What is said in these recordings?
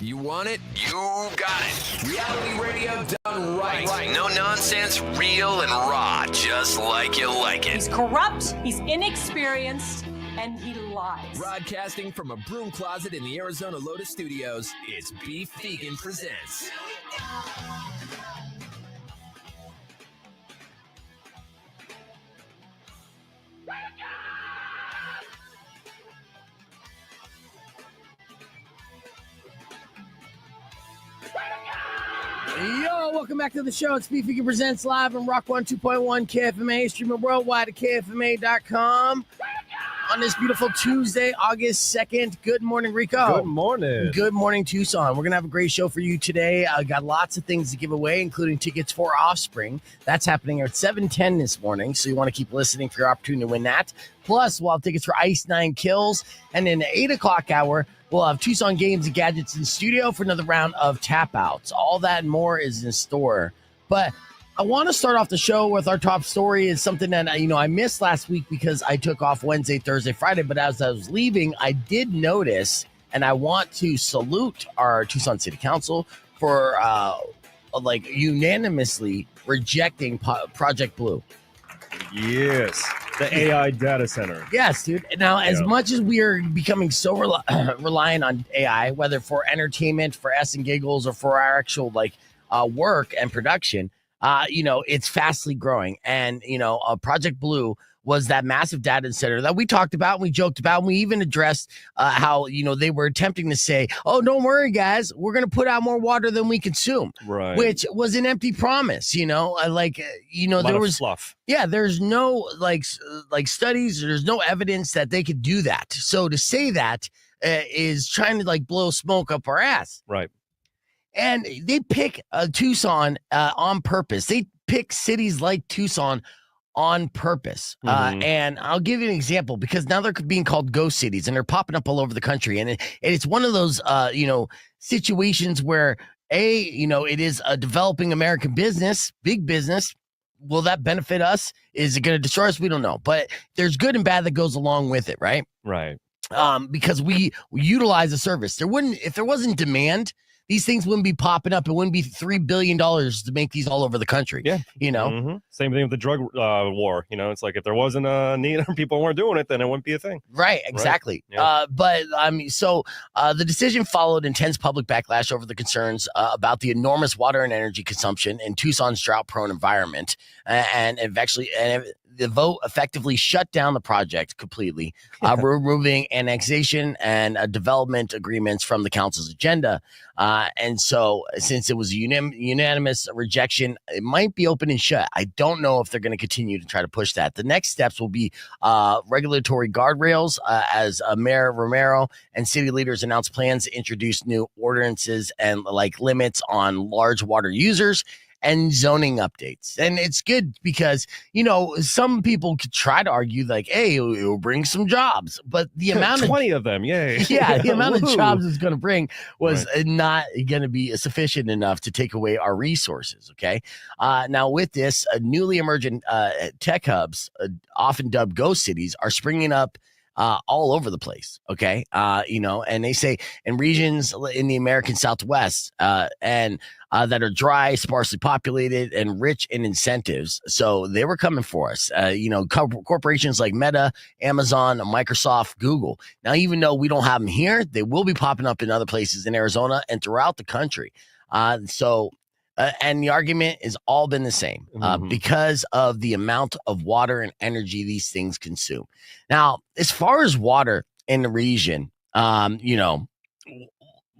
You want it? You got it. Reality radio done right. No nonsense, real and raw, just like you like it. He's corrupt, he's inexperienced, and he lies. Broadcasting from a broom closet in the Arizona Lotus Studios, it's Beef Vegan Presents. Yo, welcome back to the show. It's Beef Vegan Presents live on Rock 102.1 KFMA, streaming worldwide at KFMA.com. On this beautiful Tuesday, August 2nd. Good morning, Rico. Good morning. Good morning, Tucson. We're going to have a great show for you today. I got lots of things to give away, including tickets for Offspring. That's happening at 7:10 this morning, so you want to keep listening for your opportunity to win that. Plus, we'll have tickets for Ice 9 Kills. And in the 8 o'clock hour, we'll have Tucson Games and Gadgets in the studio for another round of tap outs. All that and more is in store. But I want to start off the show with our top story. Is something that, I missed last week because I took off Wednesday, Thursday, Friday. But as I was leaving, I did notice, and I want to salute our Tucson City Council for unanimously rejecting Project Blue. Yes. The AI data center. Yes, dude. Now, as much as we are becoming so reliant on AI, whether for entertainment, for S and giggles, or for our actual work and production, it's fastly growing. And, Project Blue was that massive data center that we talked about and we joked about. And we even addressed how, they were attempting to say, oh, don't worry, guys, we're going to put out more water than we consume. Right. Which was an empty promise, there was fluff. Yeah, there's no studies, there's no evidence that they could do that. So to say that is trying to blow smoke up our ass. Right. And they pick Tucson on purpose. They pick cities like Tucson on purpose. And I'll give you an example because now they're being called ghost cities and they're popping up all over the country. And it's one of those, situations where, it is a developing American business, big business. Will that benefit us? Is it going to destroy us? We don't know. But there's good and bad that goes along with it, right? Right. Because we utilize the service. If there wasn't demand, these things wouldn't be popping up. It wouldn't be $3 billion to make these all over the country. Yeah. Same thing with the drug war. It's like if there wasn't a need or people weren't doing it, then it wouldn't be a thing. Right. Exactly. Right? Yeah. The decision followed intense public backlash over the concerns about the enormous water and energy consumption in Tucson's drought-prone environment. The vote effectively shut down the project completely, removing annexation and development agreements from the council's agenda. And so since it was a unanimous rejection, it might be open and shut. I don't know if they're going to continue to try to push that. The next steps will be regulatory guardrails as Mayor Romero and city leaders announced plans to introduce new ordinances and limits on large water users and zoning updates. And it's good because, some people could try to argue hey, it will bring some jobs, but the amount 20 of them, yay. Yeah, the amount of jobs it's going to bring was not going to be sufficient enough to take away our resources, okay? Now with this, newly emergent tech hubs, often dubbed ghost cities, are springing up all over the place. Okay. And they say in regions in the American Southwest and that are dry, sparsely populated, and rich in incentives. So they were coming for us. Corporations like Meta, Amazon, Microsoft, Google. Now, even though we don't have them here, they will be popping up in other places in Arizona and throughout the country. And the argument has all been the same because of the amount of water and energy these things consume. Now, as far as water in the region,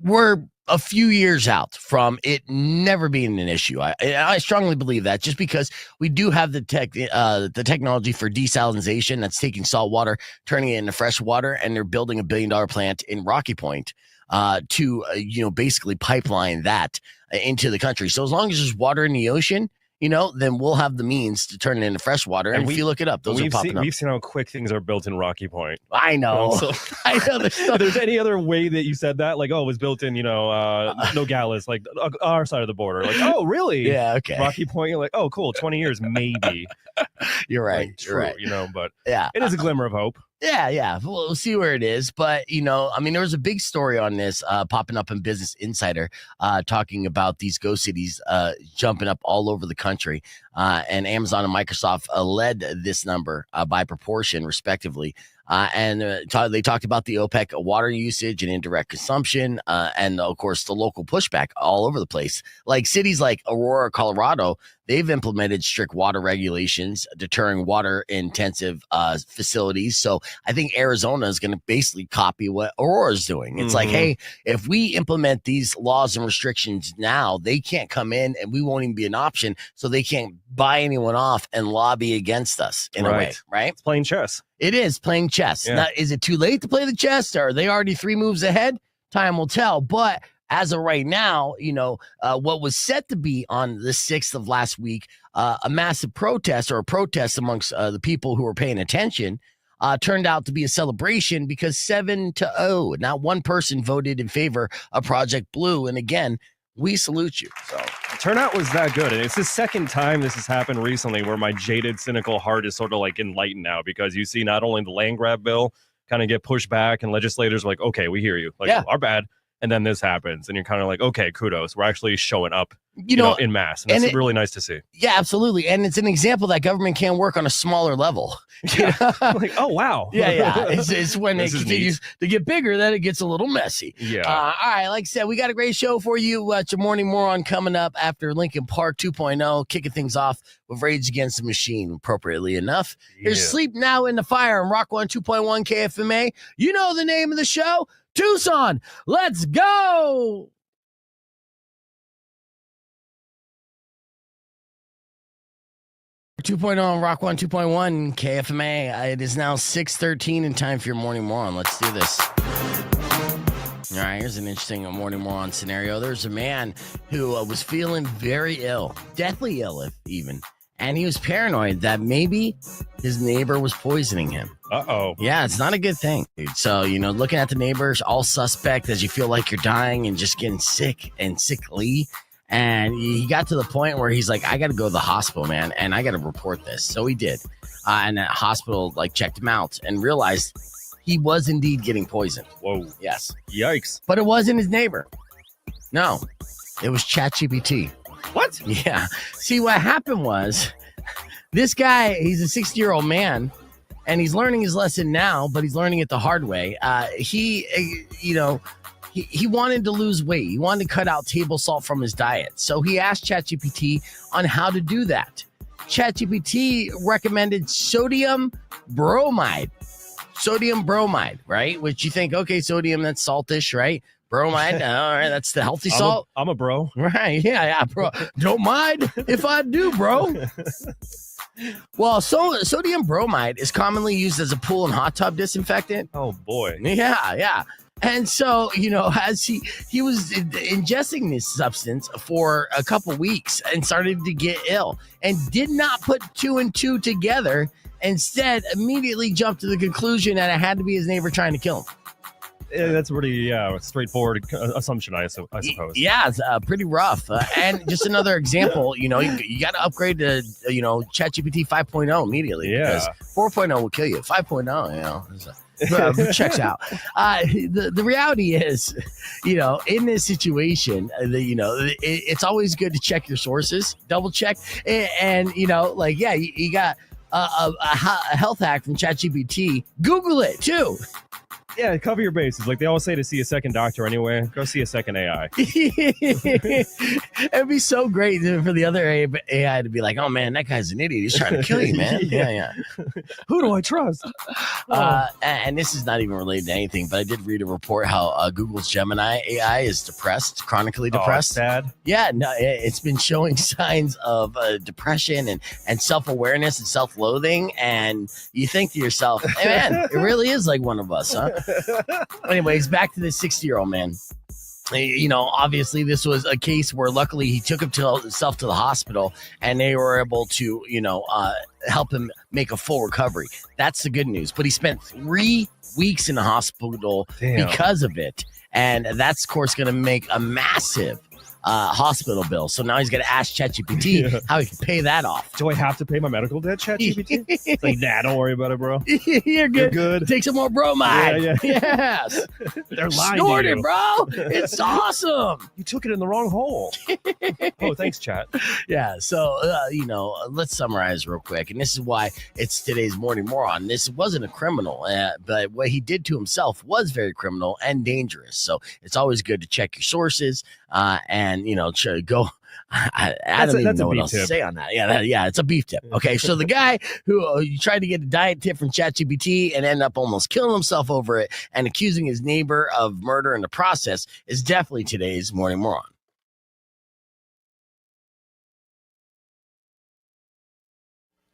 we're a few years out from it never being an issue. I strongly believe that just because we do have the technology for desalination that's taking salt water, turning it into fresh water, and they're building $1 billion plant in Rocky Point to basically pipeline that into the country. So as long as there's water in the ocean, then we'll have the means to turn it into fresh water. And if you look it up, those are popping up. We've seen how quick things are built in Rocky Point. I know. I know. If there's any other way that you said that, it was built in, Nogales, our side of the border. Oh, really? Yeah, okay. Rocky Point, you're oh, cool, 20 years, maybe. You're right. True, you're right. But yeah, it is a glimmer of hope. Yeah. We'll see where it is. But, I mean, there was a big story on this popping up in Business Insider talking about these ghost cities jumping up all over the country. And Amazon and Microsoft led this number by proportion, respectively. And they talked about the OPEC water usage and indirect consumption, and of course the local pushback all over the place. Like cities like Aurora, Colorado, they've implemented strict water regulations deterring water-intensive facilities. So I think Arizona is going to basically copy what Aurora is doing. It's like, hey, if we implement these laws and restrictions now, they can't come in, and we won't even be an option. So they can't buy anyone off and lobby against us in a way, right? It's playing chess. It is playing chess. Yeah. Now, is it too late to play the chess? Or are they already 3 moves ahead? Time will tell. But as of right now, what was set to be on the 6th of last week, a massive protest amongst the people who were paying attention, turned out to be a celebration because 7-0, not one person voted in favor of Project Blue. And again, we salute you. So turnout was that good, and it's the second time this has happened recently where my jaded, cynical heart is sort of like enlightened now, because you see not only the land grab bill kind of get pushed back and legislators are like, okay, we hear you, like, our bad, and then this happens and you're kind of like, okay, kudos, we're actually showing up in mass, and that's really nice to see. Yeah, absolutely. And it's an example that government can work on a smaller level. Like, oh wow. Yeah. It's when it continues to get bigger that it gets a little messy. Yeah. All right, like I said, we got a great show for you. Your morning moron coming up after Lincoln Park 2.0, kicking things off with Rage Against the Machine, appropriately enough. Here's Sleep Now in the Fire on Rock 102.1 KFMA. You know the name of the show, Tucson. Let's go. on Rock 102.1 KFMA. It is now 6:13 and time for your morning moron. Let's do this. All right, here's an interesting morning moron scenario. There's a man who was feeling very ill, deathly ill even, and he was paranoid that maybe his neighbor was poisoning him. Uh-oh. Yeah, it's not a good thing, dude. So, looking at the neighbors, all suspect as you feel like you're dying and just getting sick and sickly. And he got to the point where he's like, I got to go to the hospital, man, and I got to report this. So he did. And that hospital checked him out and realized he was indeed getting poisoned. Whoa. Yes. Yikes. But it wasn't his neighbor. No, it was ChatGPT. What? Yeah. See, what happened was this guy, he's a 60-year-old man, and he's learning his lesson now, but he's learning it the hard way. He wanted to lose weight. He wanted to cut out table salt from his diet. So he asked ChatGPT on how to do that. ChatGPT recommended sodium bromide. Sodium bromide, right? Which you think, okay, sodium, that's saltish, right? Bromide, all right, that's the healthy salt. I'm a bro. Right, yeah, bro. Don't mind if I do, bro. Well, sodium bromide is commonly used as a pool and hot tub disinfectant. Oh, boy. Yeah. And so, as he was ingesting this substance for a couple weeks and started to get ill and did not put 2 and 2 together, instead immediately jumped to the conclusion that it had to be his neighbor trying to kill him. Yeah, that's a pretty straightforward assumption, I suppose. Yeah, it's pretty rough. And just another example, you got to upgrade to, ChatGPT 5.0 immediately. Yeah. Because 4.0 will kill you. 5.0, checks out. The reality is, in this situation, it's always good to check your sources, double check. And you got a health hack from ChatGPT. Google it too. Yeah, cover your bases. Like they always say, to see a second doctor anyway, go see a second AI. It'd be so great for the other AI to be like, oh man, that guy's an idiot. He's trying to kill you, man. Yeah. Who do I trust? And this is not even related to anything, but I did read a report how Google's Gemini AI is depressed, chronically depressed. Sad. Yeah, no, it's been showing signs of depression and self-awareness and self-loathing. And you think to yourself, hey man, it really is like one of us, huh? Anyways, back to this 60-year-old man. Obviously this was a case where luckily he took himself to the hospital and they were able to, help him make a full recovery. That's the good news. But he spent 3 weeks in the hospital because of it. And that's, of course, going to make a massive hospital bill. So now he's got to ask ChatGPT how he can pay that off. Do I have to pay my medical debt, ChatGPT? It's like, nah, don't worry about it, bro. You're good. You're good. Take some more bromide. Yeah. Yes. They're lying Snort to it, you. bro. It's awesome. You took it in the wrong hole. Oh, thanks, chat. Yeah. So, let's summarize real quick. And this is why it's today's Morning Moron. This wasn't a criminal, but what he did to himself was very criminal and dangerous. So it's always good to check your sources and, go. I don't even know what else to say on that. Yeah, it's a beef tip. Okay, so the guy who tried to get a diet tip from ChatGPT and ended up almost killing himself over it and accusing his neighbor of murder in the process is definitely today's Morning Moron.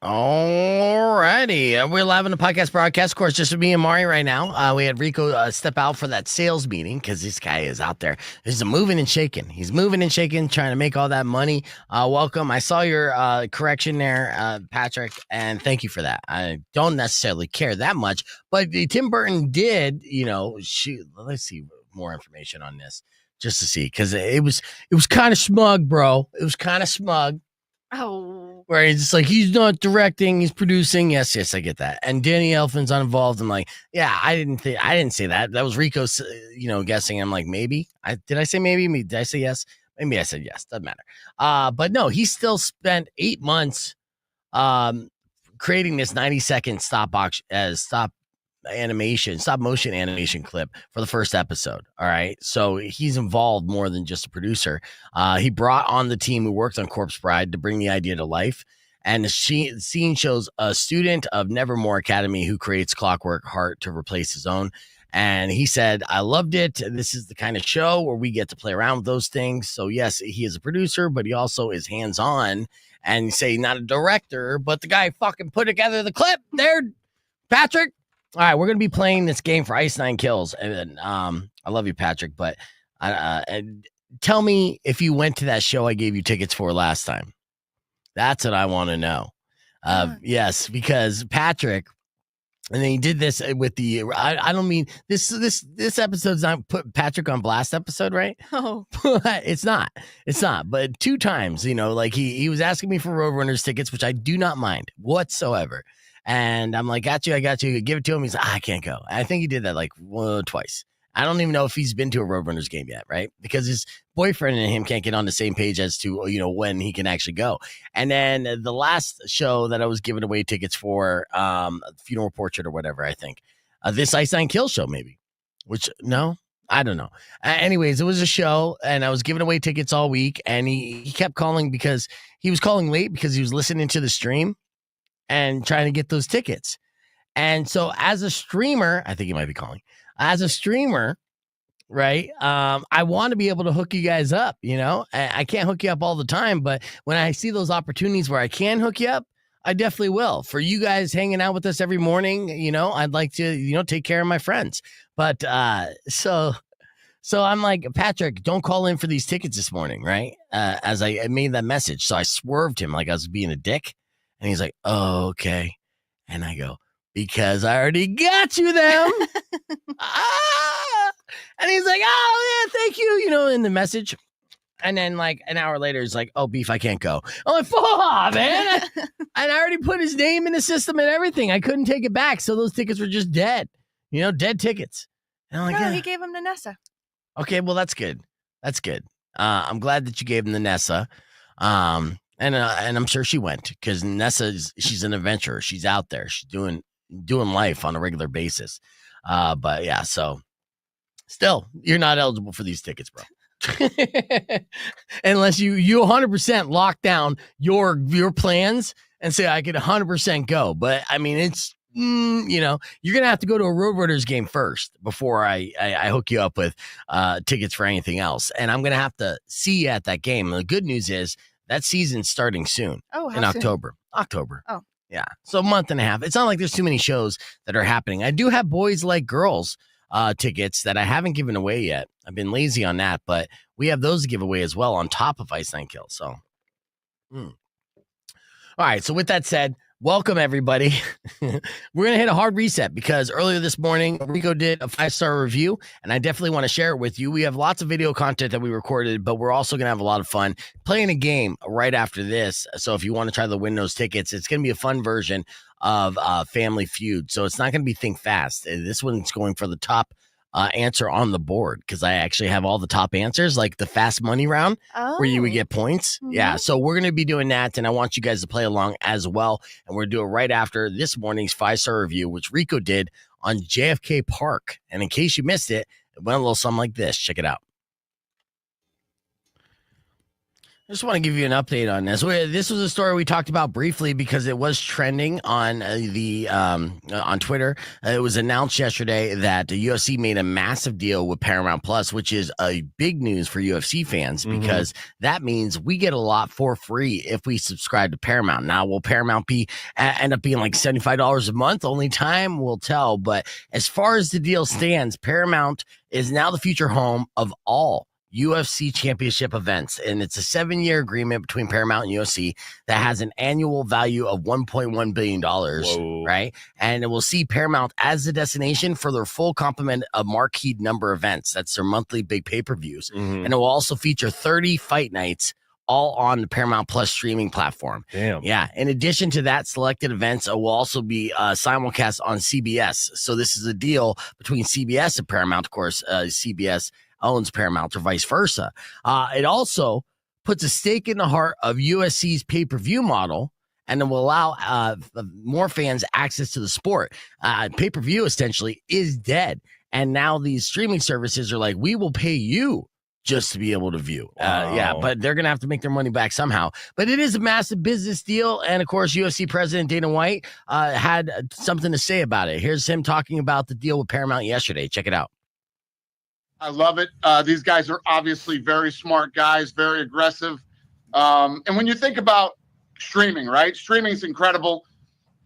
Alrighty, we're live on the podcast broadcast. Of course, just me and Mari right now. We had Rico step out for that sales meeting because this guy is out there. He's moving and shaking. He's moving and shaking, trying to make all that money. Welcome. I saw your correction there, Patrick, and thank you for that. I don't necessarily care that much, but Tim Burton did. Let's see more information on this just to see because it was kind of smug, bro. It was kind of smug. Oh. Where he's just like, he's not directing, he's producing. Yes, I get that. And Danny Elfman's uninvolved. I'm like, yeah, I didn't say that. That was Rico, guessing. I'm like, maybe. Did I say maybe? Did I say yes? Maybe I said yes. Doesn't matter. But no, he still spent 8 months creating this 90-second stop motion animation clip for the first episode. All right. So he's involved more than just a producer. He brought on the team who worked on Corpse Bride to bring the idea to life. And the scene shows a student of Nevermore Academy who creates Clockwork Heart to replace his own. And he said, I loved it. This is the kind of show where we get to play around with those things. So yes, he is a producer, but he also is hands-on and say not a director, but the guy fucking put together the clip there, Patrick. All right, we're going to be playing this game for Ice 9 Kills. And I love you, Patrick, but tell me if you went to that show I gave you tickets for last time. That's what I want to know. Yes, because Patrick, and then he did this with the, I don't mean, this episode's not put Patrick on blast episode, right? Oh. It's not. But 2 times, he was asking me for Roadrunners tickets, which I do not mind whatsoever. And I'm like, got you. Give it to him. He's like, I can't go. I think he did that twice. I don't even know if he's been to a Roadrunners game yet, right? Because his boyfriend and him can't get on the same page as to, when he can actually go. And then the last show that I was giving away tickets for, Funeral Portrait or whatever, I think. This Ice 9 Kill show, maybe. Which, no, I don't know. Anyways, it was a show, and I was giving away tickets all week, and he kept calling because he was calling late because he was listening to the stream and trying to get those tickets. And so as a streamer, I think he might be calling. As a streamer, right, I want to be able to hook you guys up, I can't hook you up all the time, but when I see those opportunities where I can hook you up, I definitely will. For you guys hanging out with us every morning, I'd like to, take care of my friends. But so I'm like, Patrick, don't call in for these tickets this morning, right? As I made that message. So I swerved him like I was being a dick. And he's like, oh, okay. And I go, because I already got you them. And he's like, oh, yeah, thank you, in the message. And then like an hour later, he's like, oh, Beef, I can't go. I'm like, fuck, man. And I already put his name in the system and everything. I couldn't take it back. So those tickets were just dead, dead tickets. And I'm like, No, he gave them to Nessa. Okay, well, that's good. I'm glad that you gave him the Nessa. And I'm sure she went because Nessa, she's an adventurer. She's out there. She's doing life on a regular basis. But yeah, so still, you're not eligible for these tickets, bro. Unless you 100% lock down your plans and say I could 100% go. But I mean, it's you're gonna have to go to a Roadrunners game first before I hook you up with tickets for anything else. And I'm gonna have to see you at that game. And the good news is that season's starting soon. Oh, how in October. soon? October. Oh. Yeah. So a month and a half. It's not like there's too many shows that are happening. I do have Boys Like Girls tickets that I haven't given away yet. I've been lazy on that, but we have those to give away as well on top of Ice 9 Kills. So, All right. So with that said, Welcome, everybody. We're going to hit a hard reset because earlier this morning, Rico did a 5-star review, and I definitely want to share it with you. We have lots of video content that we recorded, but we're also going to have a lot of fun playing a game right after this. So if you want to try to win those tickets, it's going to be a fun version of Family Feud. So it's not going to be Think Fast. This one's going for the top answer on the board because I actually have all the top answers, like the fast money round where you would get points. Mm-hmm. Yeah. So we're going to be doing that. And I want you guys to play along as well. And we're going to do it right after this morning's 5-star review, which Rico did on JFK Park. And in case you missed it, it went a little something like this. Check it out. I just want to give you an update on this. This was a story we talked about briefly because it was trending on on Twitter. It was announced yesterday that the UFC made a massive deal with Paramount Plus, which is a big news for UFC fans because that means we get a lot for free if we subscribe to Paramount. Now, will Paramount end up being like $75 a month? Only time will tell. But as far as the deal stands, Paramount is now the future home of all UFC championship events, and it's a 7-year agreement between Paramount and UFC that has an annual value of $1.1 billion, right? And it will see Paramount as the destination for their full complement of marquee number events. That's their monthly big pay-per-views. And it will also feature 30 fight nights all on the Paramount Plus streaming platform. Damn. Yeah. In addition to that, selected events will also be simulcast on CBS. So this is a deal between CBS and Paramount. Of course, CBS owns Paramount or vice versa. It also puts a stake in the heart of USC's pay-per-view model, and it will allow more fans access to the sport. Pay-per-view essentially is dead. And now these streaming services are like, we will pay you just to be able to view. Yeah, but they're going to have to make their money back somehow. But it is a massive business deal. And of course, UFC president Dana White had something to say about it. Here's him talking about the deal with Paramount yesterday. Check it out. I love it. These guys are obviously very smart guys, very aggressive. And when you think about streaming, right? Streaming is incredible.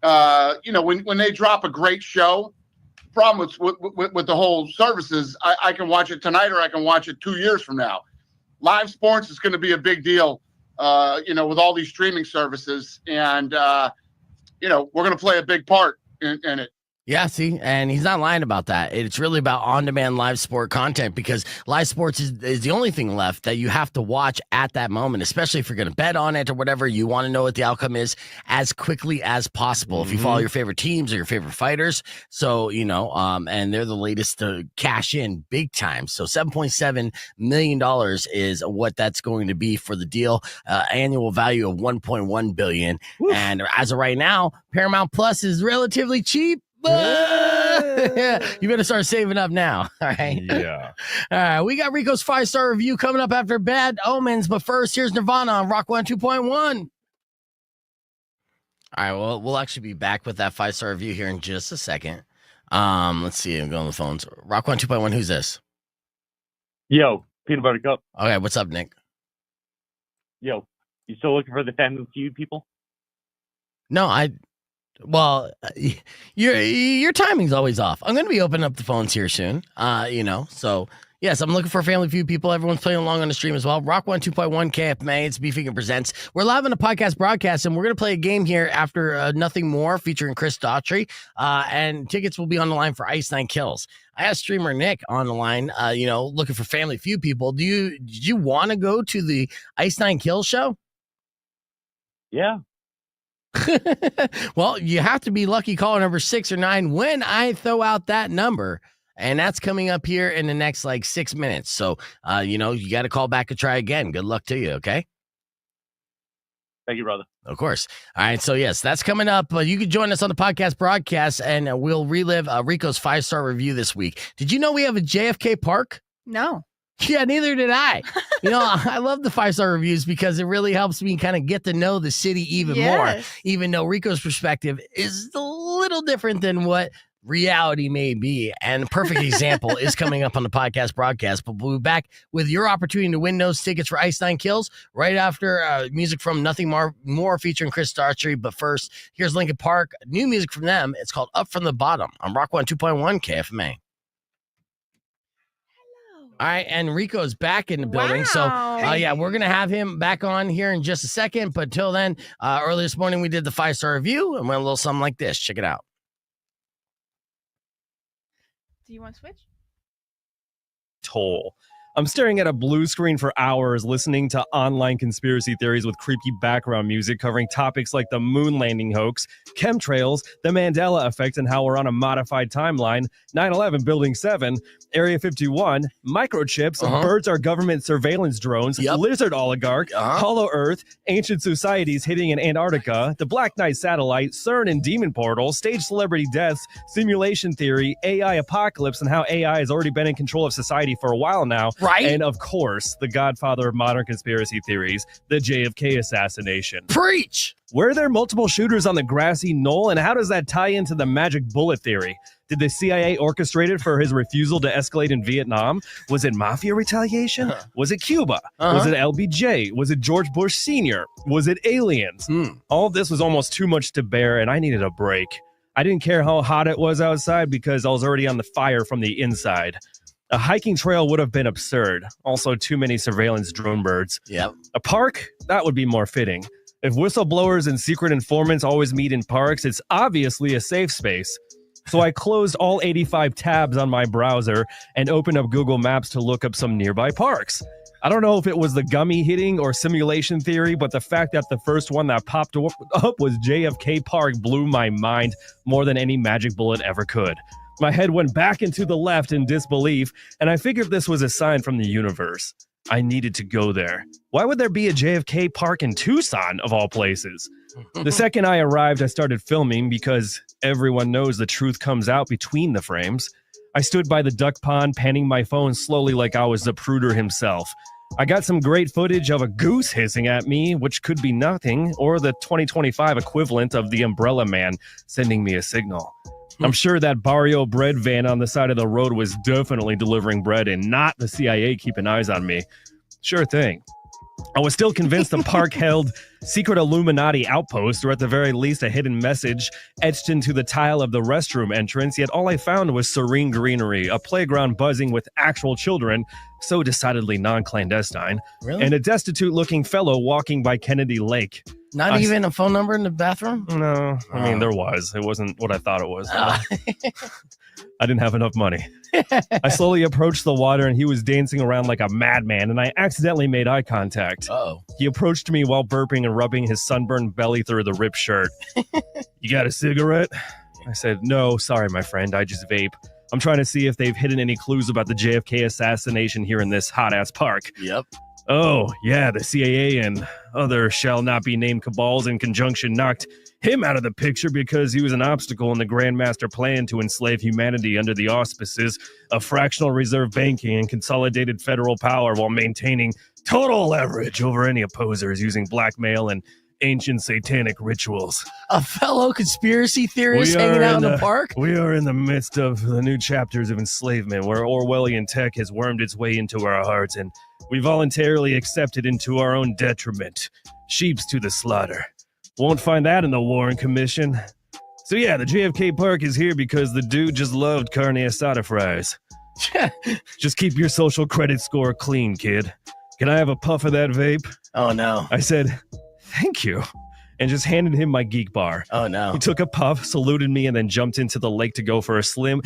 When they drop a great show, the problem with the whole services, I can watch it tonight or I can watch it 2 years from now. Live sports is going to be a big deal, with all these streaming services. And, we're going to play a big part in it. Yeah, see, and he's not lying about that. It's really about on-demand live sport content because live sports is the only thing left that you have to watch at that moment, especially if you're going to bet on it or whatever. You want to know what the outcome is as quickly as possible. If you follow your favorite teams or your favorite fighters. So, and they're the latest to cash in big time. So $7.7 million is what that's going to be for the deal. Annual value of $1.1 billion. Oof. And as of right now, Paramount Plus is relatively cheap. Yeah, you better start saving up now. All right. Yeah. All right. We got Rico's 5-star review coming up after Bad Omens. But first, here's Nirvana on Rock 102.1. All right. Well, we'll actually be back with that 5-star review here in just a second. Let's see. I'm going on the phones. Rock 102.1. Who's this? Yo, Peanut Butter Cup. Okay. What's up, Nick? Yo, you still looking for the Family Feud people? No, Well, your timing's always off. I'm going to be opening up the phones here soon. So yes, I'm looking for Family Feud people. Everyone's playing along on the stream as well. Rock 102.1 KFMA. It's Beefing and Presents. We're live on a podcast broadcast, and we're going to play a game here after Nothing More featuring Chris Daughtry. And tickets will be on the line for Ice Nine Kills. I asked streamer Nick on the line, looking for Family Feud people. Did you want to go to the Ice Nine Kills show? Yeah. Well, you have to be lucky caller number 6 or 9 when I throw out that number, and that's coming up here in the next 6 minutes. So, you got to call back and try again. Good luck to you. Okay. Thank you, brother. Of course. All right. So yes, that's coming up. You can join us on the podcast broadcast, and we'll relive Rico's 5-star review this week. Did you know we have a JFK Park? No. Yeah, neither did I. I love the 5-star reviews because it really helps me kind of get to know the city even more, even though Rico's perspective is a little different than what reality may be. And a perfect example is coming up on the podcast broadcast. But we'll be back with your opportunity to win those tickets for Ice Nine Kills right after music from Nothing More featuring Chris Daughtry. But first, here's Linkin Park. New music from them. It's called Up From the Bottom on Rock 102.1 KFMA. All All right, and Rico's back in the building. So, Wow. we're going to have him back on here in just a second. But till then, early this morning, we did the 5-star review and went a little something like this. Check it out. Do you want to switch? Toll. I'm staring at a blue screen for hours listening to online conspiracy theories with creepy background music covering topics like the moon landing hoax, chemtrails, the Mandela effect and how we're on a modified timeline, 9/11 Building 7, Area 51, microchips, birds are government surveillance drones, lizard oligarch, hollow earth, ancient societies hitting in Antarctica, the Black Knight satellite, CERN and demon portal, stage celebrity deaths, simulation theory, AI apocalypse, and how AI has already been in control of society for a while now. Right. And of course, the godfather of modern conspiracy theories, the JFK assassination. Preach! Were there multiple shooters on the grassy knoll, and how does that tie into the magic bullet theory? Did the CIA orchestrate it for his refusal to escalate in Vietnam? Was it mafia retaliation? Was it Cuba? Was it LBJ? Was it George Bush Sr.? Was it aliens? All of this was almost too much to bear, and I needed a break. I didn't care how hot it was outside because I was already on the fire from the inside. A hiking trail would have been absurd. Also, too many surveillance drone birds. Yep. A park? That would be more fitting. If whistleblowers and secret informants always meet in parks, it's obviously a safe space. So I closed all 85 tabs on my browser and opened up Google Maps to look up some nearby parks. I don't know if it was the gummy hitting or simulation theory, but the fact that the first one that popped up was JFK Park blew my mind more than any magic bullet ever could. My head went back into the left in disbelief, and I figured this was a sign from the universe. I needed to go there. Why would there be a JFK Park in Tucson, of all places? The second I arrived, I started filming because everyone knows the truth comes out between the frames. I stood by the duck pond, panning my phone slowly like I was the Zapruder himself. I got some great footage of a goose hissing at me, which could be nothing, or the 2025 equivalent of the Umbrella Man sending me a signal. I'm sure that Barrio bread van on the side of the road was definitely delivering bread and not the CIA keeping eyes on me. Sure thing. I was still convinced the park held secret Illuminati outposts, or at the very least a hidden message etched into the tile of the restroom entrance, yet all I found was serene greenery, a playground buzzing with actual children, so decidedly non-clandestine, and a destitute-looking fellow walking by Kennedy Lake. Not even a phone number in the bathroom? No, I mean, there was. It wasn't what I thought it was. I didn't have enough money. I slowly approached the water, and he was dancing around like a madman, and I accidentally made eye contact. He approached me while burping and rubbing his sunburned belly through the ripped shirt. You got a cigarette? I said, no, sorry, my friend. I just vape. I'm trying to see if they've hidden any clues about the JFK assassination here in this hot-ass park. Yep. Oh, yeah, the CIA and other shall-not-be-named cabals in conjunction knocked him out of the picture because he was an obstacle in the Grand Master plan to enslave humanity under the auspices of fractional reserve banking and consolidated federal power while maintaining total leverage over any opposers using blackmail and ancient satanic rituals. A fellow conspiracy theorist hanging out in the park? We are in the midst of the new chapters of enslavement where Orwellian tech has wormed its way into our hearts and we voluntarily accept it into our own detriment. Sheeps to the slaughter. Won't find that in the Warren Commission. So yeah, the JFK Park is here because the dude just loved carne asada fries. Just keep your social credit score clean, kid. Can I have a puff of that vape? Oh, no. I said, thank you, and just handed him my geek bar. Oh, no. He took a puff, saluted me, and then jumped into the lake to go for a swim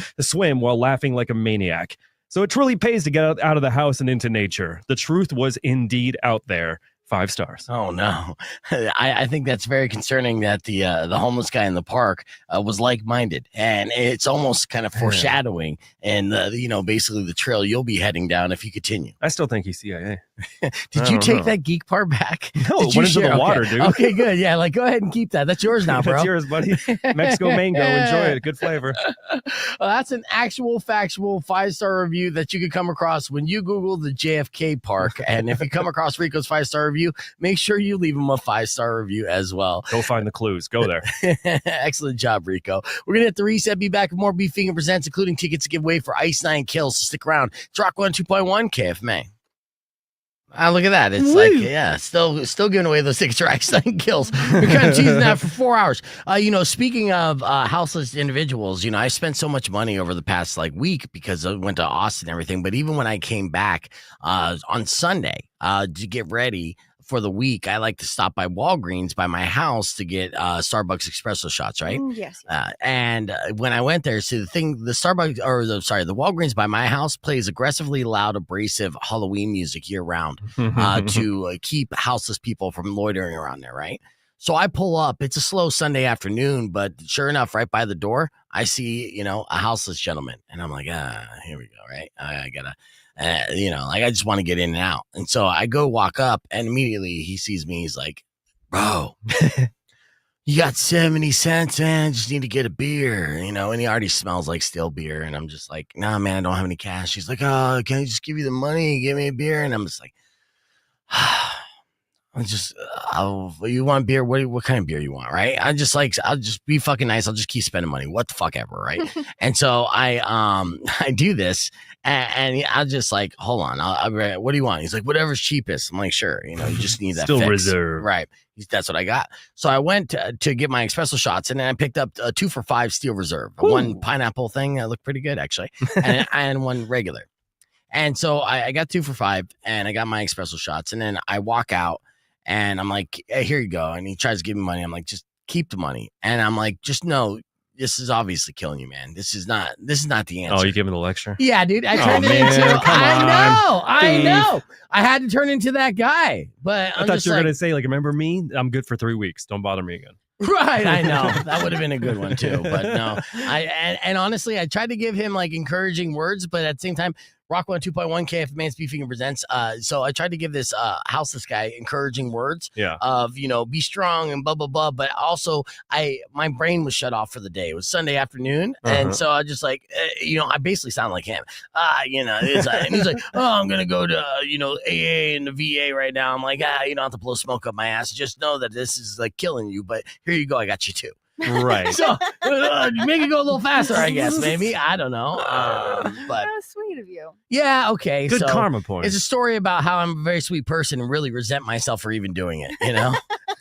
while laughing like a maniac. So it truly pays to get out of the house and into nature. The truth was indeed out there. 5 stars. Oh, no. I think that's very concerning that the homeless guy in the park was like-minded. And it's almost kind of foreshadowing and, basically the trail you'll be heading down if you continue. I still think he's CIA. Did you take that geek part back? No, it went into the water, dude. Okay, good. Yeah, go ahead and keep that. That's yours now, bro. That's yours, buddy. Mexico mango. Enjoy it. Good flavor. Well, that's an actual, factual 5-star review that you could come across when you Google the JFK Park. And if you come across Rico's 5-star review, make sure you leave him a 5-star review as well. Go find the clues. Go there. Excellent job, Rico. We're going to hit the reset. Be back with more Beef Vegan Presents, including tickets to give away for Ice 9 Kills. So stick around. It's Rock 102.1 KFMA. Look at that. It's like, yeah, still giving away those tickets for Ice Nine Kills. We're kind of teasing that for 4 hours. Speaking of houseless individuals, I spent so much money over the past week because I went to Austin and everything. But even when I came back on Sunday to get ready for the week, I like to stop by Walgreens by my house to get Starbucks espresso shots, right? Yes. And when I went there, see the Walgreens by my house plays aggressively loud, abrasive Halloween music year round to keep houseless people from loitering around there, right? So I pull up. It's a slow Sunday afternoon, but sure enough, right by the door, I see, a houseless gentleman. And I'm like, here we go, right? I gotta... I just want to get in and out. And so I go walk up and immediately he sees me. He's like, bro, you got 70 cents, man. Just need to get a beer, and he already smells like stale beer. And I'm just like, nah, man, I don't have any cash. He's like, oh, can I just give you the money? Give me a beer. And I'm just like, you want beer? What kind of beer you want? Right. I'll just be fucking nice. I'll just keep spending money. What the fuck ever. Right. And so I do this and I'll just like, hold on. What do you want? He's like, whatever's cheapest. I'm like, sure. You just need that. Still fix. reserve. Right. That's what I got. So I went to get my espresso shots and then I picked up a 2 for $5 steel reserve, one pineapple thing that looked pretty good actually. and one regular. And so I got 2 for $5 and I got my espresso shots and then I walk out. And I'm like, hey, here you go. And he tries to give me money. I'm like, just keep the money. And I'm like, just know this is obviously killing you, man. This is not the answer. Oh, you gave him the lecture? Yeah, dude. I turned it into. I know. I had to turn into that guy. But I thought you were gonna say, remember me? I'm good for 3 weeks. Don't bother me again. Right, I know. That would have been a good one too. But no. And honestly, I tried to give him encouraging words, but at the same time, Rock 102.1 KF Man's Beefing presents. So I tried to give this houseless guy encouraging words of, be strong and blah, blah, blah. But also my brain was shut off for the day. It was Sunday afternoon. And so I just I basically sound like him. And he's like, oh, I'm going to go to, AA and the VA right now. I'm like, you don't have to blow smoke up my ass. Just know that this is killing you. But here you go. I got you too. Right. So make it go a little faster, I guess. Maybe. I don't know. But That was sweet of you. yeah, okay. Good so karma point. It's a story about how I'm a very sweet person and really resent myself for even doing it,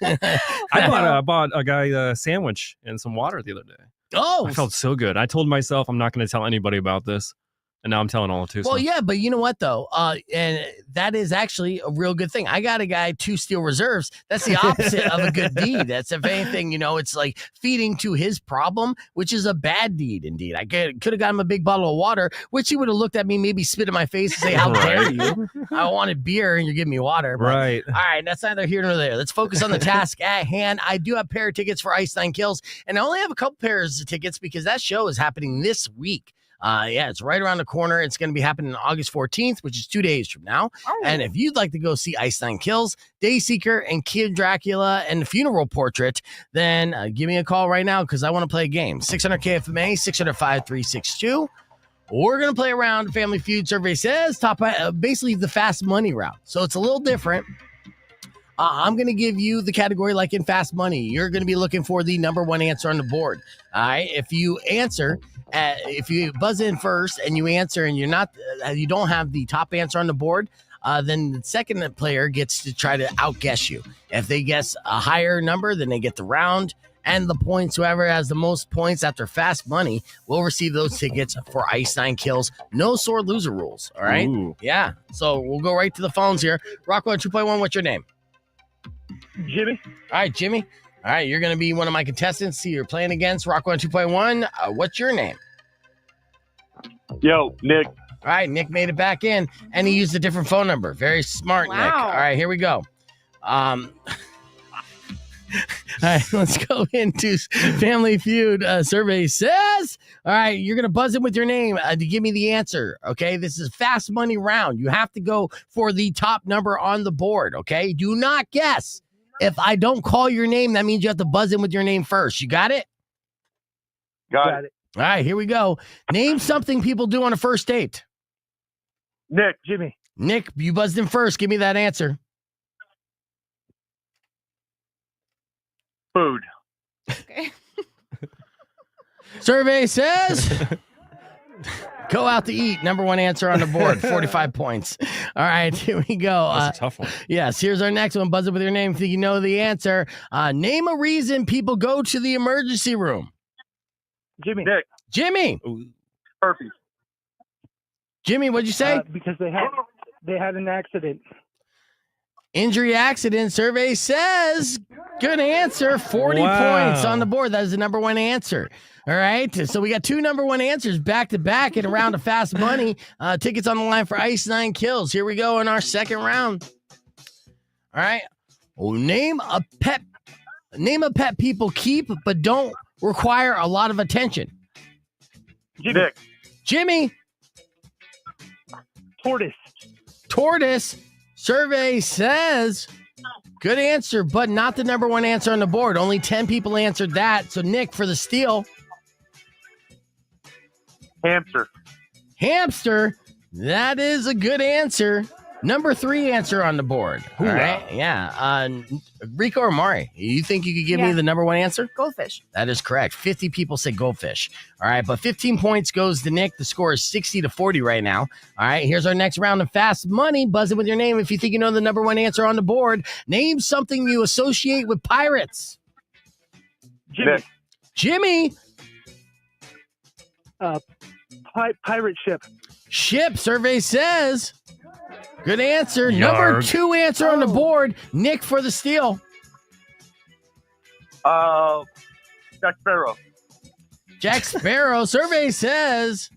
I bought a guy a sandwich and some water the other day. Oh, I felt so good. I told myself I'm not going to tell anybody about this. And now I'm telling all of Tucson. well, yeah, but you know what though? And that is actually a real good thing. I got a guy 2 steel reserves. That's the opposite of a good deed. That's if anything, it's like feeding to his problem, which is a bad deed indeed. I could have got him a big bottle of water, which he would have looked at me, maybe spit in my face and say, how dare you? I wanted beer and you're giving me water. But, right. All right, that's neither here nor there. Let's focus on the task at hand. I do have a pair of tickets for Ice Nine Kills, and I only have a couple pairs of tickets because that show is happening this week. It's right around the corner. It's going to be happening on August 14th, which is 2 days from now. Oh. And if you'd like to go see Ice Nine Kills, Dayseeker, and Kid Dracula, and the Funeral Portrait, then give me a call right now because I want to play a game. 600 KFMA, 600-5362. We're going to play around Family Feud. Survey says basically the fast money route. So it's a little different. I'm going to give you the category like in Fast Money. You're going to be looking for the number one answer on the board. All right. If you answer, if you buzz in first and you answer and you don't have the top answer on the board, then the second player gets to try to outguess you. If they guess a higher number, then they get the round and the points. Whoever has the most points after Fast Money will receive those tickets for Ice Nine Kills. No sore loser rules. All right. Ooh. Yeah. So we'll go right to the phones here. Rockwell 2.1, what's your name? Jimmy. All right, Jimmy. All right, you're going to be one of my contestants. See, you're playing against Rockwell 2.1. What's your name? Yo, Nick. All right, Nick made it back in, and he used a different phone number. Very smart, Nick. All right, here we go. All right, let's go into Family Feud. Survey says, all right, you're going to buzz in with your name to give me the answer, okay? This is Fast Money round. You have to go for the top number on the board, okay? Do not guess. If I don't call your name, that means you have to buzz in with your name first. You got it? Got it. All right, here we go. Name something people do on a first date. Nick. Jimmy. Nick, you buzzed in first. Give me that answer. Food. Okay. Survey says Go out to eat. Number one answer on the board. 45 points. All right, here we go. That's a tough one. Yes, here's our next one. Buzz it with your name if you know the answer. Name a reason people go to the emergency room. Jimmy. Nick. Jimmy. Perfect. Jimmy, what'd you say? Because they had an accident. Injury accident survey says good answer. 40 points on the board. That is the number one answer. All right. So we got two number one answers back to back in a round of Fast Money. Tickets on the line for Ice 9 Kills. Here we go in our second round. All right. Name a pet people keep but don't require a lot of attention. Nick. Jimmy. Tortoise. Survey says good answer, but not the number one answer on the board. Only 10 people answered that. So, Nick, for the steal. Hamster. That is a good answer. Number 3 answer on the board. All right. Yeah. Rico or Mari, you think you could give me the number one answer? Goldfish. That is correct. 50 people said goldfish. All right. But 15 points goes to Nick. The score is 60-40 right now. All right. Here's our next round of Fast Money. Buzz it with your name if you think you know the number one answer on the board. Name something you associate with pirates. Jimmy. Pirate ship. Ship. Survey says good answer. Number 2 answer on the board. Nick for the steal. Jack Sparrow. Jack Sparrow. Survey says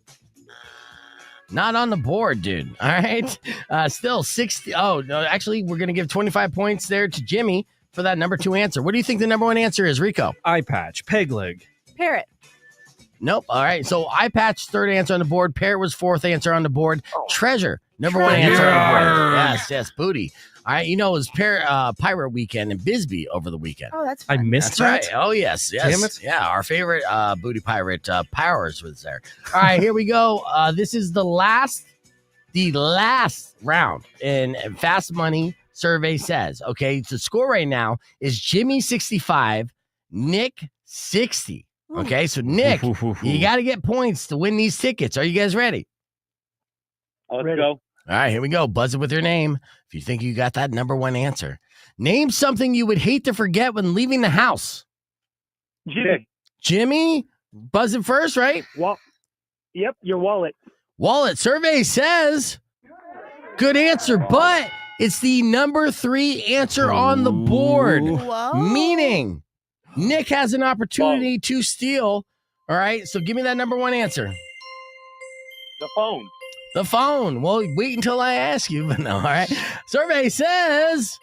not on the board, dude. All right. Still 60. Oh, no. Actually, we're going to give 25 points there to Jimmy for that number 2 answer. What do you think the number 1 answer is, Rico? Eye patch. Peg leg. Parrot. Nope. All right. So eye patch, 3rd answer on the board. Parrot was 4th answer on the board. Treasure, number 1 answer on the board. Yes. Booty. All right. You know, it was Pirate Weekend in Bisbee over the weekend. Oh, that's fun. I missed That's that. right. Oh, yes. Damn it. Yeah. Our favorite booty pirate, Powers, was there. All right. Here we go. This is the last round in Fast Money survey says. Okay. The score right now is Jimmy 65, Nick 60. Okay, so Nick, you got to get points to win these tickets. Are you guys ready? Let's go. All right, here we go. Buzz it with your name if you think you got that number 1 answer. Name something you would hate to forget when leaving the house. Jimmy, buzz it first, right? Yep, your wallet. Wallet. Survey says good answer, but it's the number 3 answer on the board. Whoa. Meaning Nick has an opportunity to steal. All right, so give me that number 1 answer. The phone. Well, wait until I ask you, but no, all right. Survey says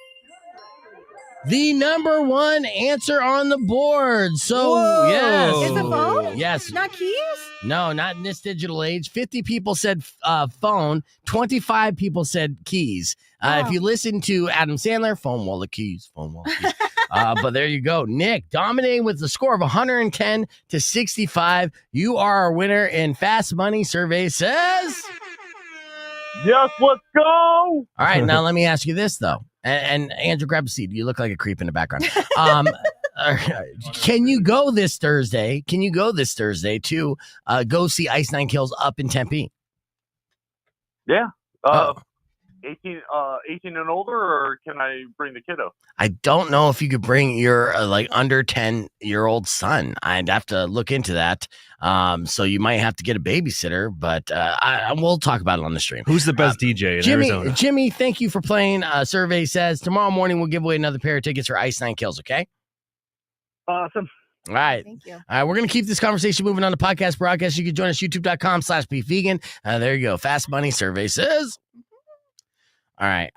the number 1 answer on the board. So, Whoa. yes. It's a phone? Yes. Not keys? No, not in this digital age. 50 people said phone. 25 people said keys. If you listen to Adam Sandler, phone, wallet, keys, phone, wallet, keys. But there you go. Nick dominating with the score of 110-65. You are our winner in Fast Money survey says. Yes, let's go. All right, now let me ask you this, though. And Andrew, grab a seat. You look like a creep in the background. Can you go this Thursday? To go see Ice 9 Kills up in Tempe? Yeah. 18 and older, or can I bring the kiddo? I don't know if you could bring your under 10-year-old son. I'd have to look into that. So you might have to get a babysitter, but we'll talk about it on the stream. Who's the best DJ in Arizona? Jimmy, thank you for playing. Survey says tomorrow morning we'll give away another pair of tickets for Ice 9 Kills, okay? Awesome. All right. Thank you. All right, we're going to keep this conversation moving on the podcast broadcast. You can join us, youtube.com/beefvegan. There you go. Fast Money survey says. All right.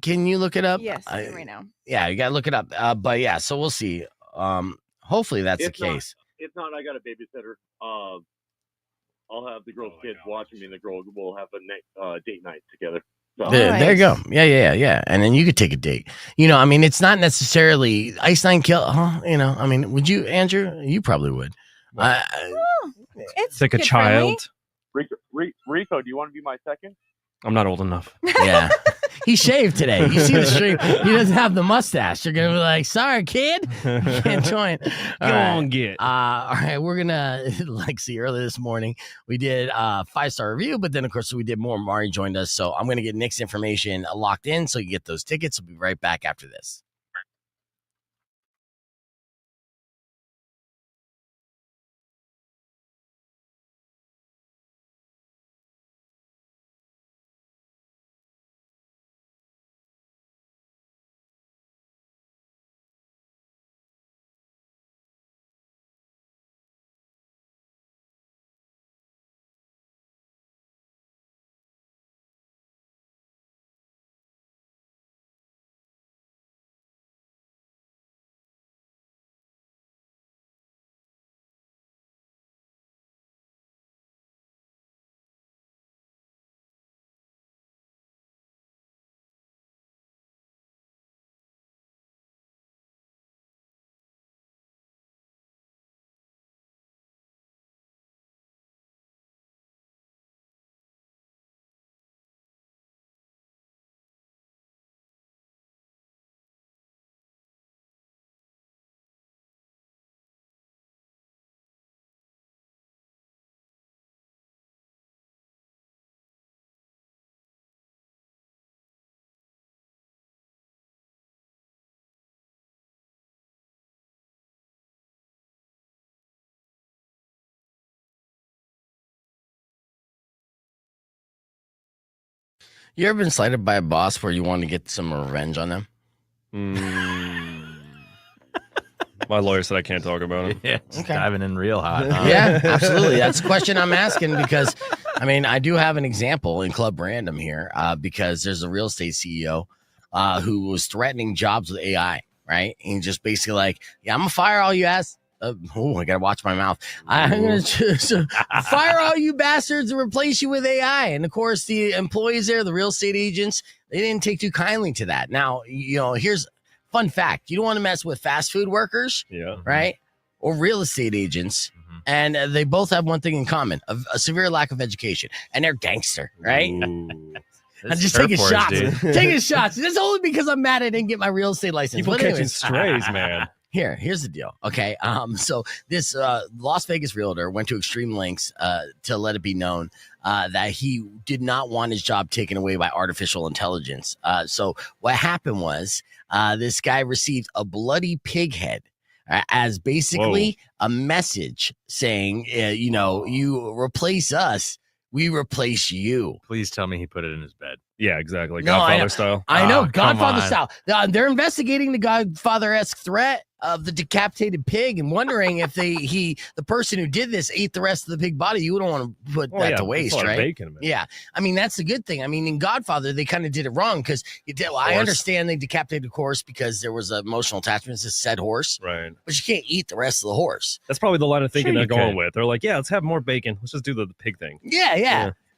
Can you look it up? Yes, right now. Yeah, you got to look it up. But yeah, so we'll see. Hopefully that's the case. If not, I got a babysitter. I'll have the girl's kids watching me, and the girl will have a date night together. So. There you go. Yeah. And then you could take a date. It's not necessarily Ice 9 Kill. Would you, Andrew? You probably would. It's like a kid-friendly. child. Rico, do you want to be my second? I'm not old enough. Yeah. He shaved today. You see the stream. He doesn't have the mustache. You're going to be like, sorry, kid. You can't join. Go on, get. All right. We're going to, like, see, earlier this morning, we did a 5-star review, but then, of course, we did more. Mari joined us. So I'm going to get Nick's information locked in so you get those tickets. We'll be right back after this. You ever been slighted by a boss where you want to get some revenge on them? My lawyer said I can't talk about him. Yeah, diving in real hot. Huh? Yeah, absolutely. That's the question I'm asking because, I mean, I do have an example in Club Random here because there's a real estate CEO who was threatening jobs with AI, right? And just basically like, yeah, I'm going to fire all you ass. I got to watch my mouth. I'm going to fire all you bastards and replace you with AI. And, of course, the employees there, the real estate agents, they didn't take too kindly to that. Now, here's a fun fact. You don't want to mess with fast food workers, right? Or real estate agents. Mm-hmm. And they both have one thing in common, a severe lack of education. And they're gangster, right? I'm just taking shots. Taking shots. That's only because I'm mad I didn't get my real estate license. People catching strays, man. Here's the deal. Okay. So this Las Vegas realtor went to extreme lengths to let it be known that he did not want his job taken away by artificial intelligence. So what happened was this guy received a bloody pig head as basically a message saying, you replace us, we replace you. Please tell me he put it in his bed. Yeah, exactly. Godfather style. I know, Godfather style. They're investigating the Godfather-esque threat of the decapitated pig and wondering if the person who did this ate the rest of the pig body. You don't want to put that to waste, right? Bacon, yeah, I mean that's the good thing. I mean in Godfather they kind of did it wrong because I understand they decapitated the horse because there was emotional attachment to said horse, right? But you can't eat the rest of the horse. That's probably the line of thinking they're going with. They're like, yeah, let's have more bacon. Let's just do the pig thing.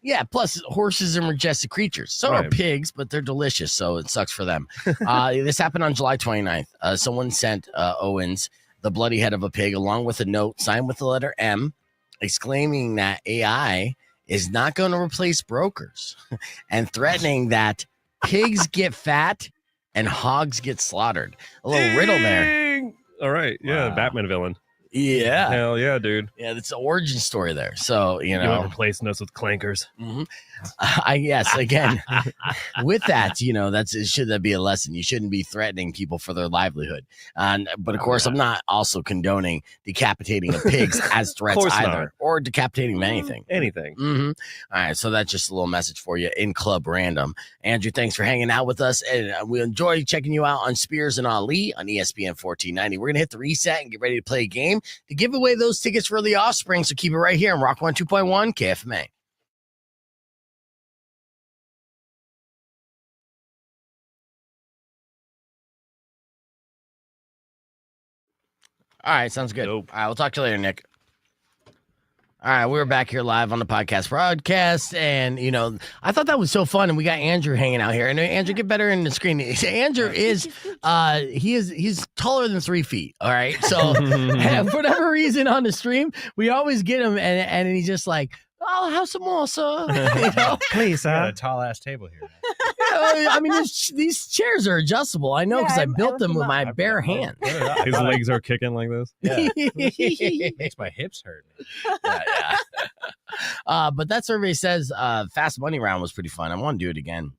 Yeah, plus horses are majestic creatures. So are pigs, but they're delicious, so it sucks for them. This happened on July 29th. Someone sent Owens the bloody head of a pig along with a note signed with the letter M, exclaiming that AI is not going to replace brokers and threatening that pigs get fat and hogs get slaughtered. A little riddle there. All right. Yeah, Batman villain. Yeah. Hell yeah, dude. Yeah, that's an origin story there. So, you replacing us with clankers. Mm-hmm. Yes, again, with that, should that be a lesson? You shouldn't be threatening people for their livelihood. But of course, I'm not also condoning decapitating of pigs as threats either, or decapitating anything. Mm-hmm. All right, so that's just a little message for you in Club Random. Andrew, thanks for hanging out with us, and we enjoy checking you out on Spears and Ali on ESPN 1490. We're gonna hit the reset and get ready to play a game to give away those tickets for the Offspring. So keep it right here on Rock 102.1 KFMA. All right, sounds good. All right, we'll talk to you later, Nick. All right, we're back here live on the podcast broadcast, and I thought that was so fun, and we got Andrew hanging out here. And Andrew, get better in the screen. Andrew is he's taller than 3 feet. All right, so for whatever reason on the stream, we always get him, and he's just like, I'll have some more, sir. You know? Please, You got a tall ass table here. I mean, these chairs are adjustable. I know because I built them with my bare hand. His legs are kicking like this. Yeah. Makes my hips hurt. Yeah. But that survey says Fast Money Round was pretty fun. I want to do it again